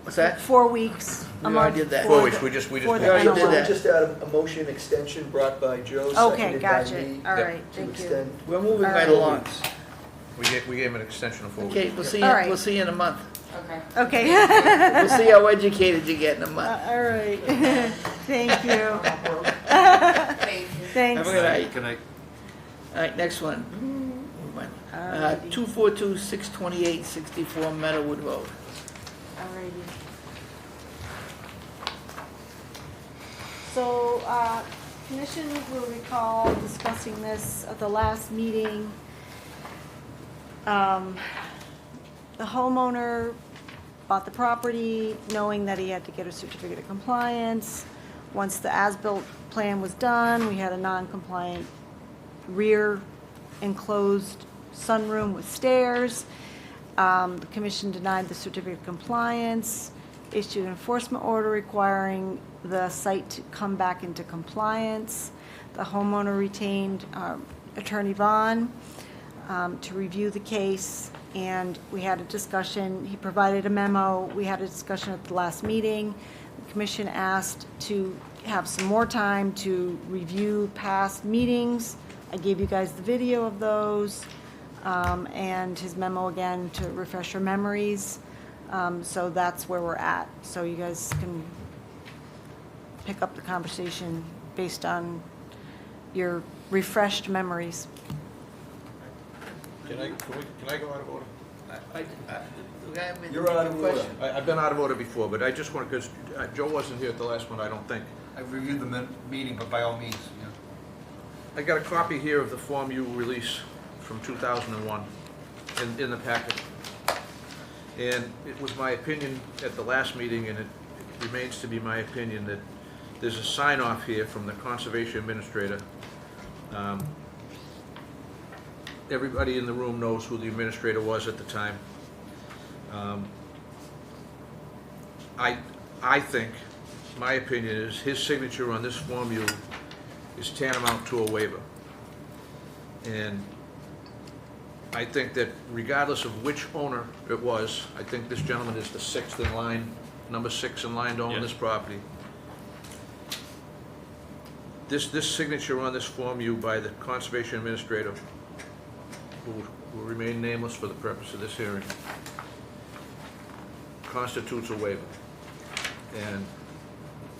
What's that? 4 weeks, a We month. already did that. for 4 the- weeks, we just for the already did NOI. that. just had a motion extension brought by Joe, Okay, seconded by gotcha. me. All right, To thank you. extend. We're moving All right right. along. We gave him an extension of 4 weeks. Okay, we'll see All right. we'll see you in a month. Okay. Okay. We'll see how educated you get in a month. All right. Thank you. Thank you. Thanks. Have a good night. Good night. All right, next one. Alrighty. 242-628-64 Meadowwood Road. Alrighty. So, Commission will recall discussing this at the last meeting. The homeowner bought the property knowing that he had to get a certificate of compliance. Once the as-built plan was done, we had a non-compliant rear enclosed sunroom with stairs. The commission denied the certificate of compliance, issued an enforcement order requiring the site to come back into compliance. The homeowner retained Attorney Vaughn to review the case, and we had a discussion. He provided a memo. We had a discussion at the last meeting. The commission asked to have some more time to review past meetings. I gave you guys the video of those, and his memo again to refresh your memories. So that's where we're at. So you guys can pick up the conversation based on your refreshed memories. Can I go out of order? You're out of order. I've been out of order before, but I just want, because Joe wasn't here at the last one, I don't think. I reviewed the meeting, but by all means, yeah. I got a copy here of the Form U release from 2001 in the packet. And it was my opinion at the last meeting, and it remains to be my opinion, that there's a sign-off here from the Conservation Administrator. Everybody in the room knows who the administrator was at the time. I think, my opinion is, his signature on this Form U is tantamount to a waiver. And I think that regardless of which owner it was, I think this gentleman is the sixth in line, number 6 in line to own this property. This signature on this Form U by the Conservation Administrator, who will remain nameless for the purpose of this hearing, constitutes a waiver. And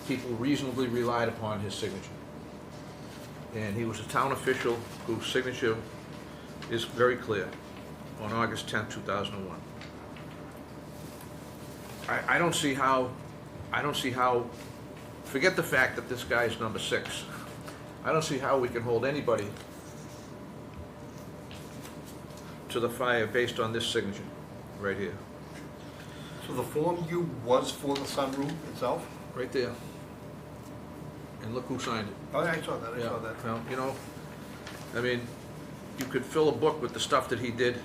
people reasonably relied upon his signature. And he was a town official whose signature is very clear on August 10, 2001. I don't see how, forget the fact that this guy is number 6. I don't see how we can hold anybody to the fire based on this signature right here. So the Form U was for the sunroom itself? Right there. And look who signed it. Oh, yeah, I saw that, I saw that. Well, you know, I mean, you could fill a book with the stuff that he did,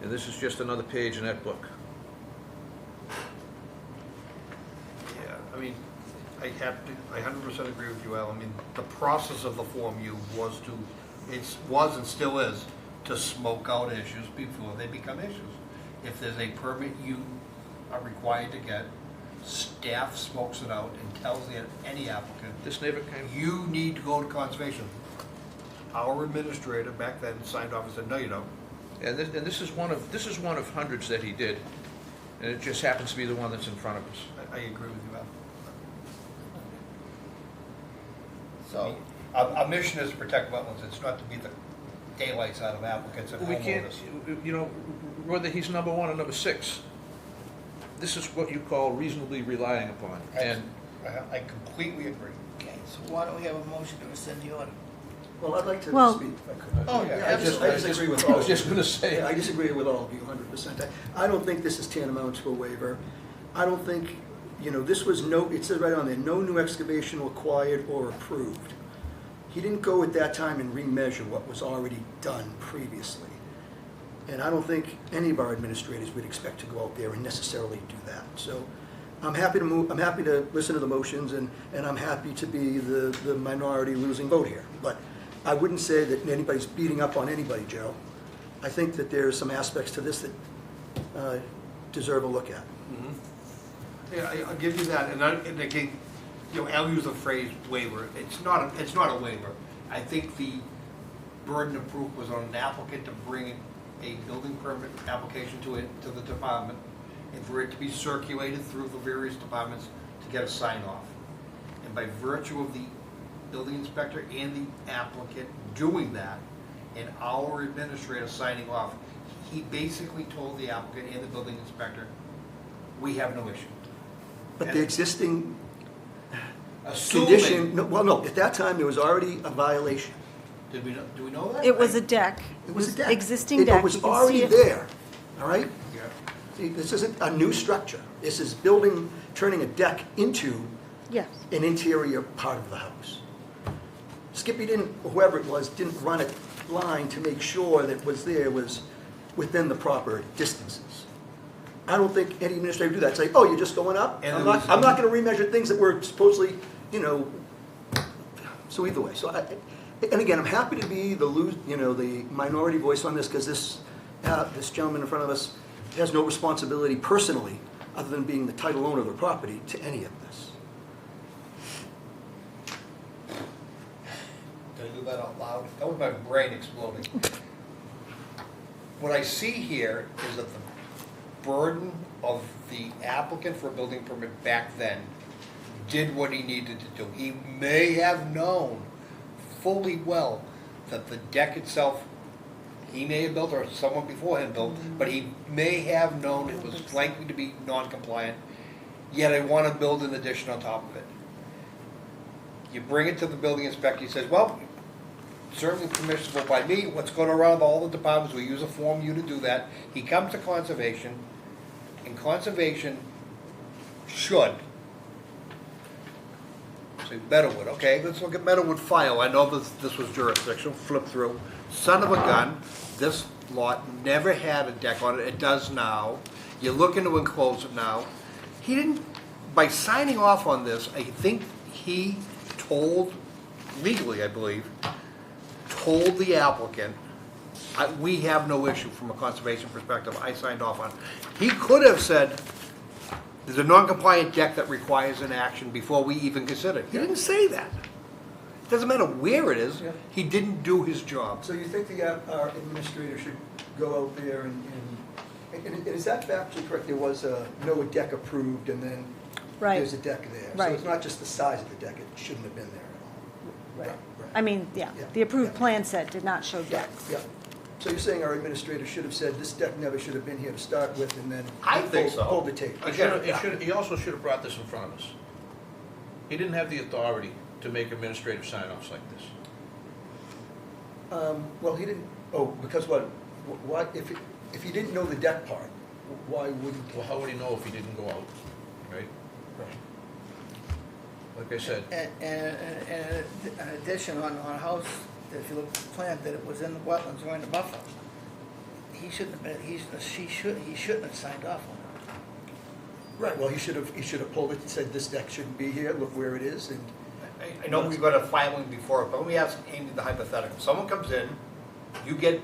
and this is just another page in that book. Yeah, I mean, I 100% agree with you, Al. I mean, the process of the Form U was and still is, to smoke out issues before they become issues. If there's a permit you are required to get, staff smokes it out and tells any applicant, This neighbor came, you need to go to conservation. Our administrator back then signed off and said, no, you don't. and this is one of hundreds that he did, and it just happens to be the one that's in front of us. I agree with you, Al. So, Our mission is to protect wetlands, it's not to beat the daylights out of applicants and We can't, homeowners. you know, whether he's number 1 or number 6, this is what you call reasonably relying upon. And I completely agree. okay, so why don't we have a motion to rescind the order? Well, I'd like to Well- speak if I could. Oh, Yeah, yeah, I disagree with all I was of you. just gonna say. Yeah, I disagree with all of you 100%. I don't think this is tantamount to a waiver. I don't think, this was it says right on there, no new excavation required or approved. He didn't go at that time and remeasure what was already done previously. And I don't think any of our administrators would expect to go out there and necessarily do that. So I'm happy to listen to the motions, and I'm happy to be the minority losing vote here. But I wouldn't say that anybody's beating up on anybody, Joe. I think that there's some aspects to this that deserve a look at. Yeah, I'll give you that, and again, Al used the phrase waiver. It's not a waiver. I think the burden of proof was on an applicant to bring a building permit application to the department, and for it to be circulated through the various departments to get a sign off. And by virtue of the building inspector and the applicant doing that, and our administrator signing off, he basically told the applicant and the building inspector, we have no issue. But the existing Assuming, condition, no, at that time, there was already a violation. do we know that? It was a deck. It was a deck. Existing deck. It was You can see already it. there, all right? Yeah. See, this isn't a new structure. This is turning a deck into Yes. an interior part of the house. Skippy didn't, or whoever it was, didn't run a line to make sure that was within the proper distances. I don't think any administrator would do that, say, oh, you're just going up? And I'm there not, was- I'm not gonna remeasure things that were supposedly, so either way. And again, I'm happy to be the minority voice on this, because this gentleman in front of us has no responsibility personally, other than being the title owner of the property, to any of this. Did I do that out loud? That was my brain exploding. What I see here is that the burden of the applicant for a building permit back then did what he needed to do. He may have known fully well that the deck itself, he may have built, or someone before him built, but he may have known it was likely to be non-compliant, yet I want to build an addition on top of it. You bring it to the building inspector, he says, well, certainly permissible by me, what's going around all the departments, we use a Form U to do that. He comes to conservation, and conservation should, say Meadowwood, okay, let's look at Meadowwood file, I know this was jurisdictional, flip through. Son of a gun, this lot never had a deck on it, it does now. You're looking to enclose it now. He didn't, by signing off on this, I think he told, legally I believe, told the applicant, we have no issue from a conservation perspective, I signed off on it. He could have said, there's a non-compliant deck that requires an action before we even consider it. He didn't say that. It doesn't matter where it is, he didn't do his job. So you think our administrator should go out there and is that factually correct? There was a deck approved and then Right. there's a deck there. So Right. it's not just the size of the deck, it shouldn't have been there at all. Right. I mean, yeah, the approved plan set did not show Yeah, decks. yeah. So you're saying our administrator should have said, this deck never should have been here to start with, and then I think so. hold the tape. He also should have brought this in front of us. He didn't have the authority to make administrative sign-offs like this. Well, he didn't, because what, if he didn't know the deck part, why wouldn't? Well, how would he know if he didn't go out, right? Like I said, And an addition on a house, if you look at the plan, that it was in the wetlands or in the buffer. He shouldn't have been, he shouldn't have signed off on it. Right, well, he should have pulled it and said, this deck shouldn't be here, look where it is, and. I know we've got a filing before, but let me ask Amy the hypothetical. Someone comes in,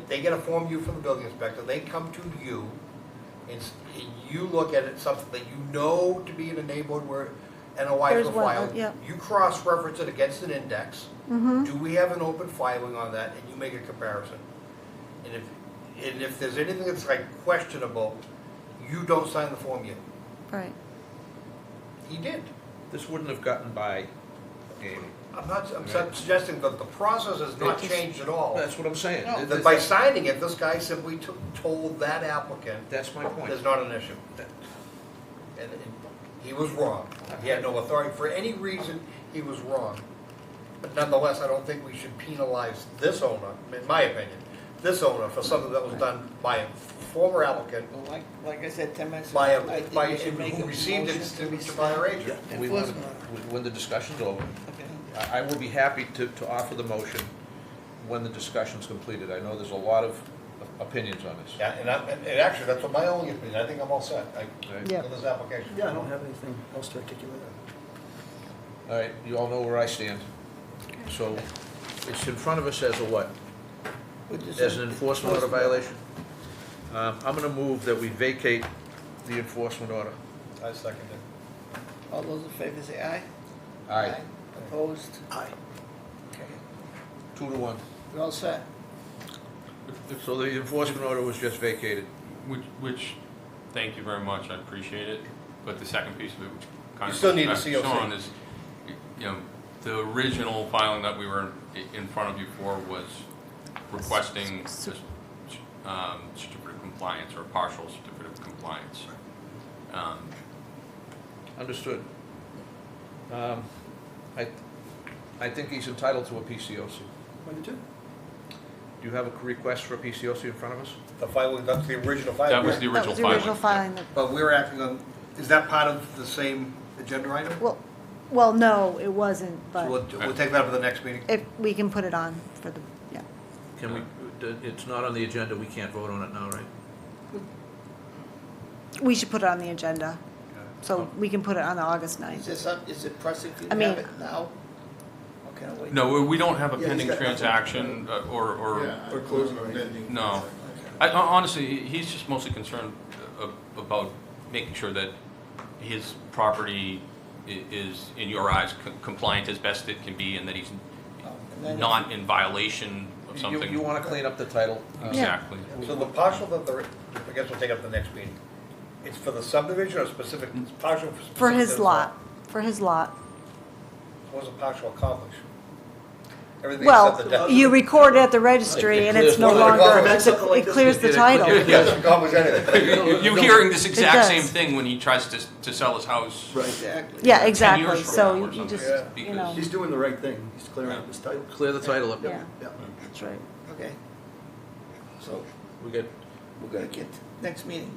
they get a Form U from the building inspector, they come to you, and you look at it, something that you know to be in a neighborhood where NOIs There's were one, filed. yeah. You cross-reference it against an index. Do we have an open filing on that? And you make a comparison. And if there's anything that's like questionable, you don't sign the Form U. Right. He did. this wouldn't have gotten by Amy. I'm suggesting that the process has not changed at all. That's what I'm saying. No. That by signing it, this guy simply told that applicant That's my point. there's not an issue. And he was wrong. He had no authority. For any reason, he was wrong. But nonetheless, I don't think we should penalize this owner, in my opinion, this owner for something that was done by a former applicant, Well, like I said 10 minutes ago, by I think a, we should make who a received motion it by our agent. We want to, enforcement order. when the discussion's over, Okay. I will be happy to offer the motion when the discussion's completed. I know there's a lot of opinions on this. Yeah, and actually, that's what my only opinion. I think I'm all set. Right. Yeah. For this application. Yeah, I don't have anything else to articulate. All right, you all know where I stand. So it's in front of us as a what? As an enforcement order violation? I'm going to move that we vacate the enforcement order. I second it. All those in favor say aye. Aye. Opposed? Aye. Okay. 2-1. We're all set. So the enforcement order was just vacated. Which, thank you very much, I appreciate it. But the second piece of it, which kind You of still need a goes back to COC. Sean, is, the original filing that we were in front of you for was requesting certificate of compliance or partial certificate of compliance. Understood. I think he's entitled to a PCOC. I do too. Do you have a request for a PCOC in front of us? The filing, that's the original filing. That was the That original was the original filing. filing. But we're acting on, is that part of the same agenda item? Well, no, it wasn't, So but we'll take that up at the next meeting? if, we can put it on for the, yeah. Can we, it's not on the agenda, we can't vote on it now, right? We should put it on the agenda, so we can put it on the August Is 9th. this, is it pressing for you I to have mean- it now? Or can I wait? No, we don't have a Yeah, he's pending got nothing. transaction or Or closing or ending. no. Honestly, he's just mostly concerned about making sure that his property is, in your eyes, compliant as best it can be, and that he's And then not in violation of something. You want to clean up the title? Exactly. So the partial that the, I guess we'll take up the next meeting. It's for the subdivision or specific, partial for specific? For his lot, for his lot. What does a partial accomplish? Everything Well, except the debt. you record it at the registry and it's no clears- longer, it clears the title. It doesn't accomplish anything. You're hearing this It exact same does. thing when he tries to sell his house. Right. Exactly. Yeah, 10 exactly, years from so now or you something. just, Yeah. you know, He's doing the right thing. He's clearing up his title. Clear the title up. yeah, Yeah. that's right. Okay. So We get, we're gonna get, next meeting.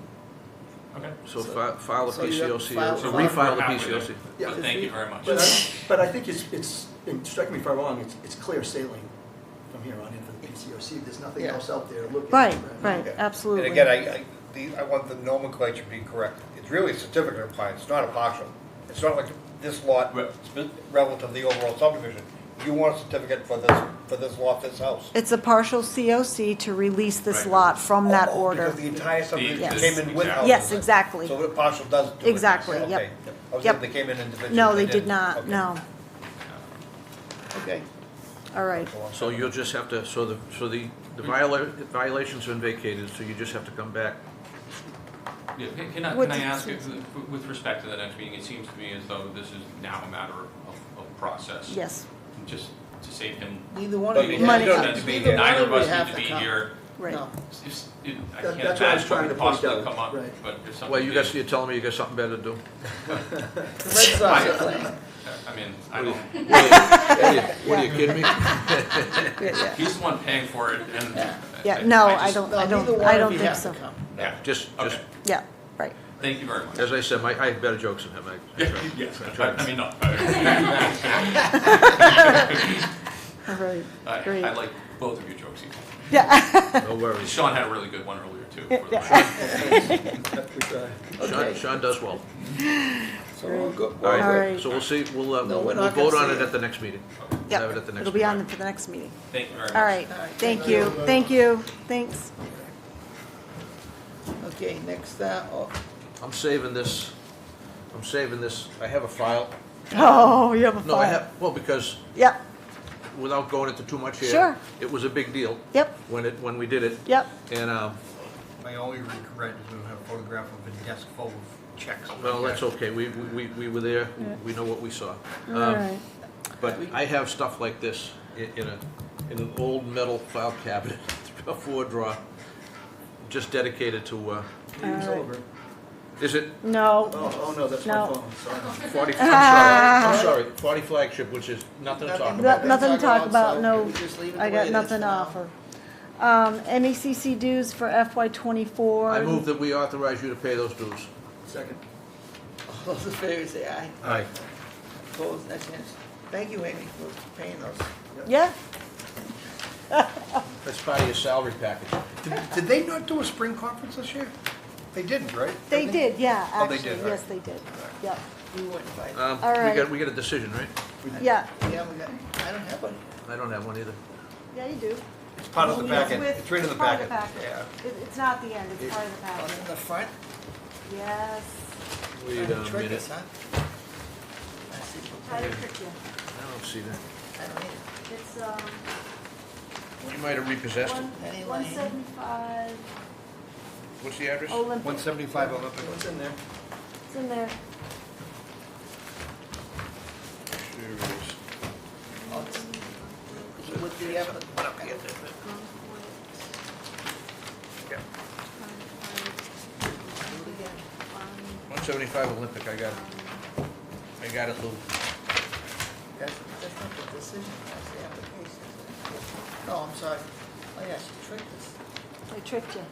Okay. so file a So you have PCOC, file- so file- refile the Happy PCOC. to- Yeah. But thank you very much. But I think it's, and strike me if I'm wrong, it's clear sailing from here on in for the PCOC. There's nothing Yeah. else out there to look at. Right, right, Okay. absolutely. And again, I want the nomenclature to be correct. It's really a certificate of compliance, it's not a partial. It's not like this lot Right. relative to the overall subdivision. You want a certificate for this lot, this house. It's a partial COC to release this Right. lot from that Oh, order. Because the entire subdivision Yes. came in with houses. Yes, exactly. So the partial does do it. Exactly, yep. Okay. I was Yep. thinking they came in individually. No, they did didn't. not, Okay. no. Okay. All right. So you'll just have to, so the violation's been vacated, so you just have to come back. Yeah, can I What ask, did- with respect to the next meeting, it seems to me as though this is now a matter of process. Yes, Just to save him, Neither one But of you you Money. have don't to need to be neither here. one neither of us have need to be come. here. right. No. It's- I That's can't what I was imagine trying what to could point possibly out, come up, right. but if something. Well, you're telling me you got something better to do? The Red Sox are playing. I mean, I don't, What are you kidding me? Yeah, he's the one paying for it, and. yeah, no, I just- don't, No, I neither don't, one I of don't you think have so. to come. Yeah, Just, okay. Yeah, right. Thank you very much. as I said, I have better jokes than him. Yes, I mean, no. All right, I great. like both of your jokes. Yeah. No worries. Sean had a really good one earlier, too. for the record. We try. Okay. Sean does well. So we'll go. All All right, right. so we'll see, No, we're we'll not vote gonna on see it it. at the next meeting. We'll have it Yep, at the next it'll be meeting. on for the next meeting. Thank you very much. All right, All right, thank you, thank you, thanks. Okay, next, I'm saving this, I have a file. Oh, you have a No, I file. have, well, because Yep, without going into too much here. Sure. It was a big deal yep, when we did it. yep. And, My only regret is we don't have a photograph of a desk full of checks. well, that's okay, we were there, we know what we saw. All right. But I have stuff like this in an old metal file cabinet, a 4-drawer, just dedicated to, Meeting's right. over. is it No, Oh, no, that's No. my phone, sorry. 40, I'm sorry, 40 flagship, which is nothing to talk about. nothing to talk about, so no, can we just leave it I the way got it nothing is to for now? offer. MECC dues for FY '24. I move that we authorize you to pay those dues. Second. All those in favor say aye. Aye. Opposed, that's yes. Thank you, Amy, for paying those. Yeah, That's part of your salary package. Did they not do a spring conference this year? They didn't, right? they did, yeah, Oh, they actually, did, right. yes, they did, yep, You weren't invited. All right. We got a decision, right? yeah, Yeah, we got, I don't have one. I don't have one either. yeah, you do. It's part of the packet. with- It's right in the part of packet. the Yeah. It's not the end, it's part of the On packet, in the front? yes. Wait Trying a to trick minute. us, huh? I see. Try to trick you. I don't see that. I don't need it. It's, You might have repossessed it. Penny Lane. 175 What's the address? Olympic, 175 Olympic. What's in there? it's in there. Here it is. Oh, it's- With the applicant. Yeah. 175 Olympic, I got it, Lou. That's not the decision, that's the application. No, I'm sorry. Oh, yeah, she tricked us. They tricked you.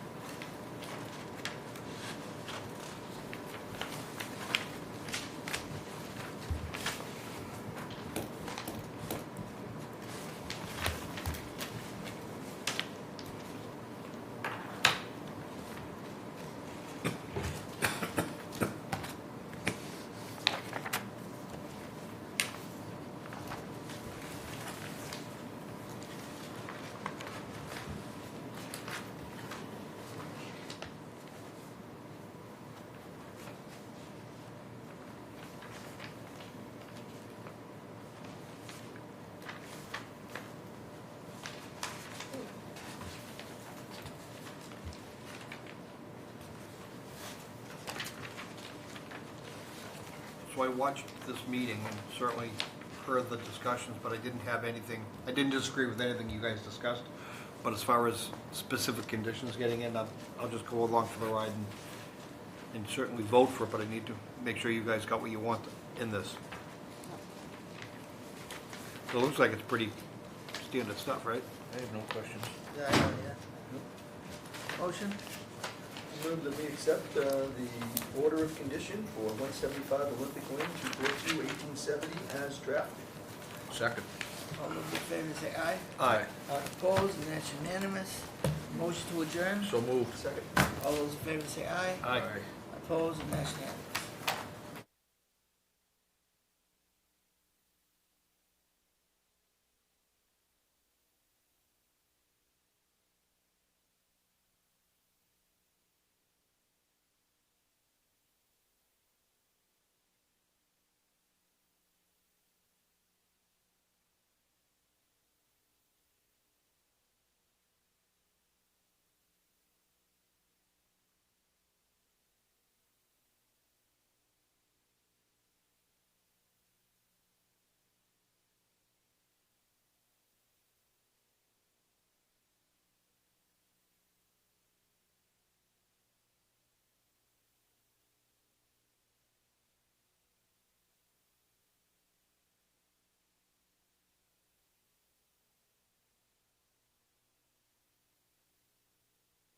So I watched this meeting and certainly heard the discussions, but I didn't disagree with anything you guys discussed. But as far as specific conditions getting in, I'll just go along for the ride and certainly vote for it, but I need to make sure you guys got what you want in this. So it looks like it's pretty standard stuff, right? I have no questions. Yeah, I know, yeah. Motion? Move that we accept the order of condition for 175 Olympic Lane, 242, 1870 as drafted. Second. All those in favor say aye. Aye. Opposed, and that's unanimous. Motion to adjourn? So moved. Second. All those in favor say aye. Aye. Opposed, and that's unanimous.